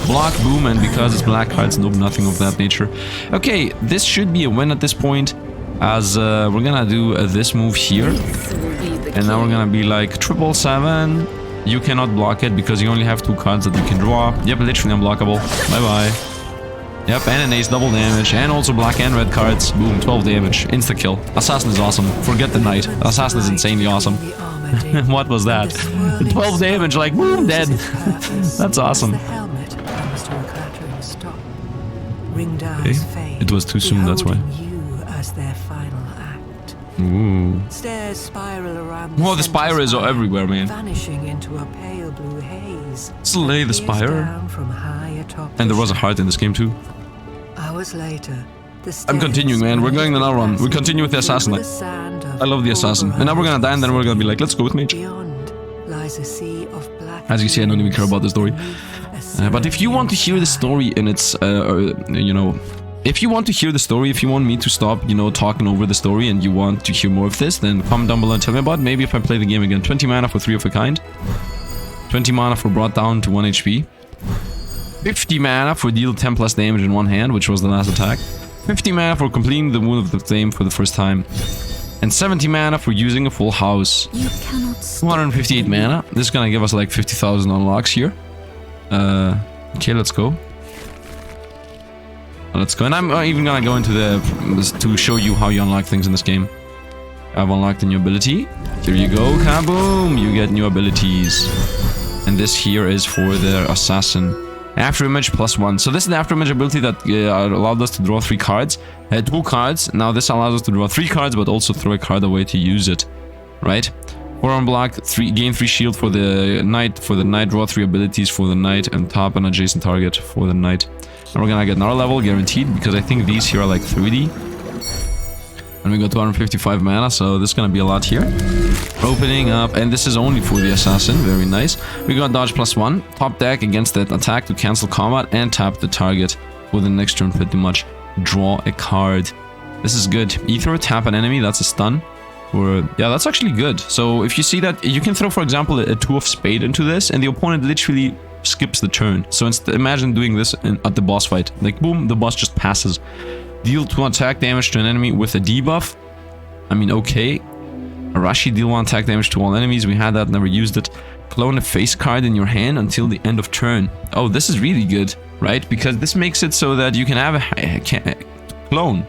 Block, boom, and because it's black cards, nope, nothing of that nature. Okay, this should be a win at this point, as we're gonna do this move here, and now we're gonna be like 777. You cannot block it because you only have 2 cards that you can draw. Yep, literally unblockable. Bye-bye. Yep, and an ace, double damage, and also black and red cards. Boom, 12 damage. Insta-kill. Assassin is awesome. Forget the knight. Assassin is insanely awesome. What was that? 12 damage, like, boom, dead. That's awesome. Okay. It was too soon, that's why. Ooh. Stairs spiral around Oh, the spire is everywhere, man. Vanishing into a pale blue haze. Slay the spire. And there was a heart in this game too. Hours later, I'm continuing, man. We're going on our run. We continue with the assassin. I love the assassin. And now we're gonna die, and then we're gonna be like, let's go with mage. As you see, I don't even care about the story. But if you want to hear the story in its, you know, if you want to hear the story, if you want me to stop, you know, talking over the story and you want to hear more of this, then comment down below and tell me about it. Maybe if I play the game again. 20 mana for 3 of a kind. 20 mana for brought down to 1 HP. 50 mana for deal 10 plus damage in one hand, which was the last attack. 50 mana for completing the Wound of the Flame for the first time. And 70 mana for using a full house. You cannot 258 mana. This is gonna give us like 50,000 unlocks here. Okay, let's go. Let's go, and I'm even gonna go into to show you how you unlock things in this game. I've unlocked a new ability. Here you go, kaboom! You get new abilities. And this here is for the assassin. After image +1. So this is the after image ability that allowed us to draw 3 cards. 2 cards. Now this allows us to draw 3 cards, but also throw a card away to use it. Right? 4 on block, gain 3 shield for the knight. For the knight, draw 3 abilities for the knight, and top an adjacent target for the knight. And we're gonna get another level guaranteed, because I think these here are like 3D. And we got 255 mana, so this is gonna be a lot here. Opening up, and this is only for the assassin, very nice. We got dodge +1, top deck against that attack to cancel combat, and tap the target for the next turn pretty much. Draw a card. This is good. Ether, tap an enemy, that's a stun. Or, yeah, that's actually good. So if you see that, you can throw, for example, a 2 of spade into this, and the opponent literally skips the turn. So imagine doing this at the boss fight. Like, boom, the boss just passes. Deal 2 attack damage to an enemy with a debuff. I mean, okay. Arashi, deal 1 attack damage to all enemies. We had that, never used it. Clone a face card in your hand until the end of turn. Oh, this is really good, right? Because this makes it so that you can have a clone,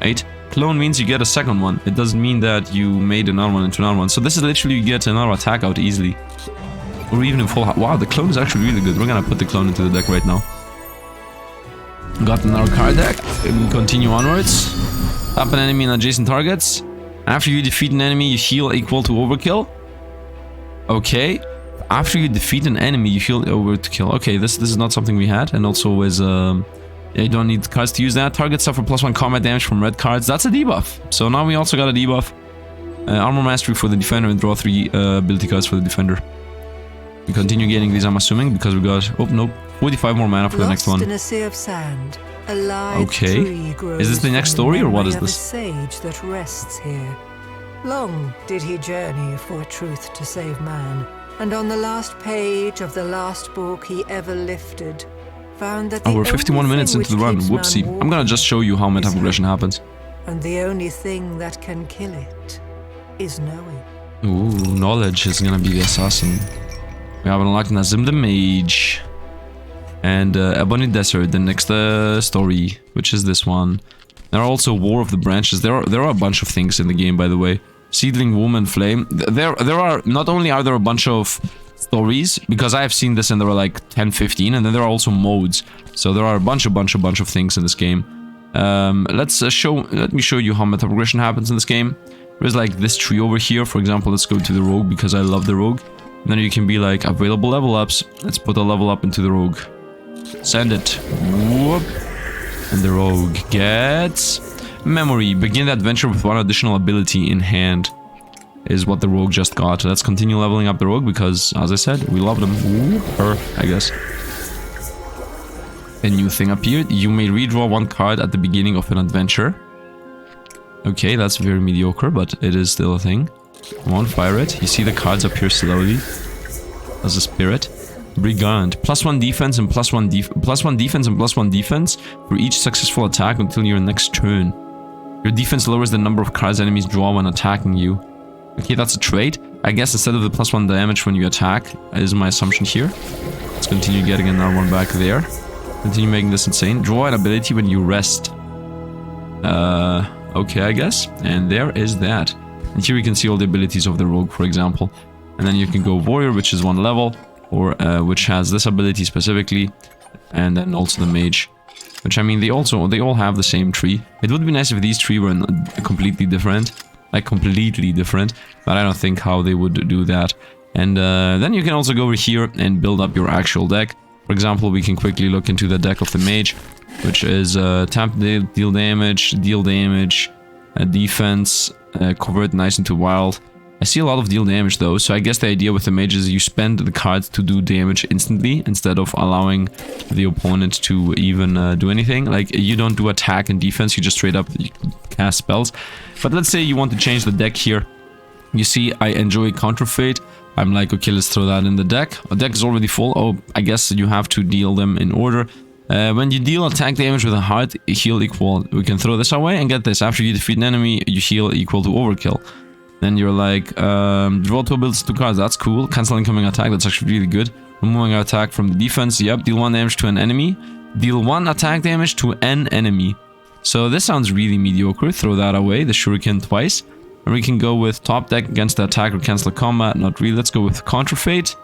right? Clone means you get a second one. It doesn't mean that you made another one into another one. So this is literally you get another attack out easily. Or even in full... Wow, the clone is actually really good. We're gonna put the clone into the deck right now. Got another card deck. We continue onwards. Tap an enemy and adjacent targets. After you defeat an enemy, you heal equal to overkill. Okay. After you defeat an enemy, you heal overkill. Okay, this is not something we had. And also is... you don't need cards to use that. Targets suffer +1 combat damage from red cards. That's a debuff. So now we also got a debuff. Armor Mastery for the defender and draw 3 ability cards for the defender. We continue getting these, I'm assuming, because we got... Oh, nope. 45 more mana for the next one. In a sea of sand, a lithe okay. tree grows Is this the next from story, or what is memory of this? a sage that rests here. Long did he journey for truth to save man, and on the last page of the last book he ever lifted, found that we're 51 minutes into the run. Whoopsie. I'm gonna just show you how meta progression happens. And the only thing that can kill it is knowing. Ooh, knowledge is gonna be the assassin. We have unlocked Nazim the Mage. And Ebony Desert, the next story, which is this one. There are also War of the Branches. There are a bunch of things in the game, by the way. Seedling Woman Flame. There are not only are there a bunch of stories, because I have seen this and there were like 10, 15, and then there are also modes. So there are a bunch of things in this game. Let me show you how meta progression happens in this game. There's like this tree over here. For example, let's go to the Rogue because I love the Rogue. And then you can be like available level ups. Let's put a level up into the Rogue. Send it. Whoop. And the Rogue gets memory. Begin the adventure with 1 additional ability in hand. Is what the Rogue just got. Let's continue leveling up the Rogue because, as I said, we love them. Ooh, her, I guess. A new thing appeared. You may redraw 1 card at the beginning of an adventure. Okay, that's very mediocre, but it is still a thing. Come on, fire it. You see the cards appear slowly. As a spirit. Brigand. +1 defense and +1 defense and +1 defense for each successful attack until your next turn. Your defense lowers the number of cards enemies draw when attacking you. Okay, that's a trait. I guess instead of the +1 damage when you attack, is my assumption here. Let's continue getting another one back there. Continue making this insane. Draw an ability when you rest. Okay, I guess. And there is that. And here you can see all the abilities of the Rogue, for example. And then you can go Warrior, which is 1 level. Or which has this ability specifically, and then also the Mage, which I mean they all have the same tree. It would be nice if these three were completely different, but I don't think how they would do that. And then you can also go over here and build up your actual deck. For example, we can quickly look into the deck of the Mage, which is tap, deal damage, defense, convert nice into wild. I see a lot of deal damage though, so I guess the idea with the Mage is you spend the cards to do damage instantly instead of allowing the opponent to even do anything. Like, you don't do attack and defense, you just straight up cast spells. But let's say you want to change the deck here. You see, I enjoy Counterfeit. I'm like, okay, let's throw that in the deck. The deck is already full. Oh, I guess you have to deal them in order. When you deal attack damage with a heart, heal equal. We can throw this away and get this. After you defeat an enemy, you heal equal to overkill. Then you're like, draw 2 abilities, 2 cards, that's cool. Cancel incoming attack, that's actually really good. Removing our attack from the defense, yep. Deal 1 damage to an enemy. Deal 1 attack damage to an enemy. So this sounds really mediocre, throw that away, the shuriken twice. And we can go with top deck against the attack or cancel combat, not really. Let's go with Counterfeit.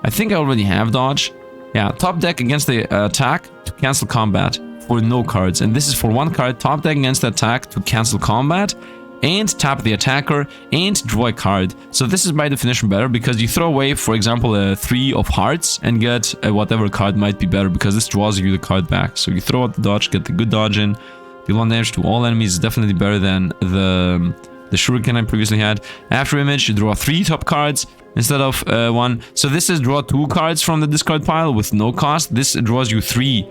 I think I already have dodge. Yeah, top deck against the attack to cancel combat for no cards. And this is for 1 card, top deck against the attack to cancel combat and tap the attacker and draw a card. So this is by definition better because you throw away, for example, a 3 of hearts and get whatever card might be better because this draws you the card back. So you throw out the dodge, get the good dodge in. Deal 1 damage to all enemies is definitely better than the shuriken I previously had. After image, you draw 3 top cards instead of 1. So this is draw 2 cards from the discard pile with no cost. This draws you 3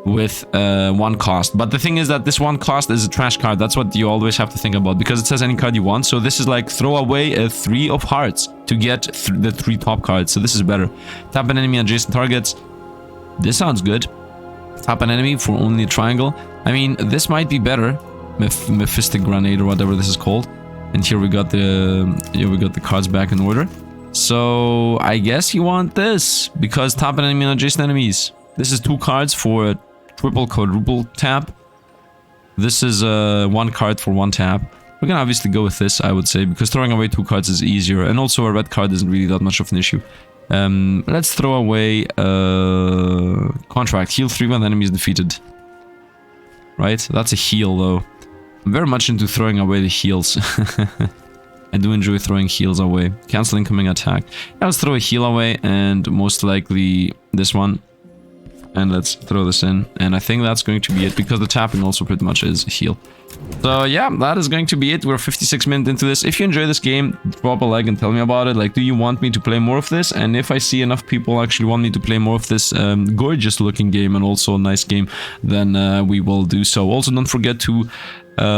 with 1 cost. But the thing is that this 1 cost is a trash card. That's what you always have to think about because it says any card you want. So this is like throw away a 3 of hearts to get the 3 top cards. So this is better. Tap an enemy adjacent targets. This sounds good. Tap an enemy for only a triangle. I mean, this might be better. Mephistic grenade or whatever this is called. And here we got the cards back in order. So I guess you want this because tap an enemy on adjacent enemies. This is 2 cards for a triple quadruple tap. This is 1 card for 1 tap. We're gonna obviously go with this, I would say, because throwing away 2 cards is easier, and also a red card isn't really that much of an issue. Let's throw away contract. Heal 3 when the enemy is defeated. Right? That's a heal though. I'm very much into throwing away the heals. I do enjoy throwing heals away. Cancel incoming attack. Yeah, let's throw a heal away and most likely this one. And let's throw this in. And I think that's going to be it because the tapping also pretty much is a heal. So yeah, that is going to be it. We're 56 minutes into this. If you enjoy this game, drop a like and tell me about it. Like, do you want me to play more of this? And if I see enough people actually want me to play more of this gorgeous looking game and also a nice game, then we will do so. Also, don't forget to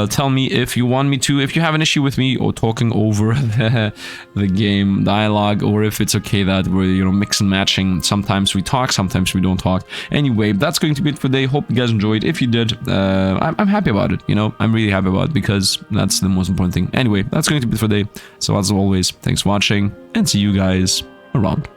tell me if you want me to, if you have an issue with me or talking over the game dialogue, or if it's okay that we're, you know, mix and matching. Sometimes we talk, sometimes we don't talk. Anyway, that's going to be it for today. Hope you guys enjoyed. If you did, I'm happy about it. You know, I'm really happy about it because that's the most important thing. Anyway, that's going to be it for today. So as always, thanks for watching and see you guys around.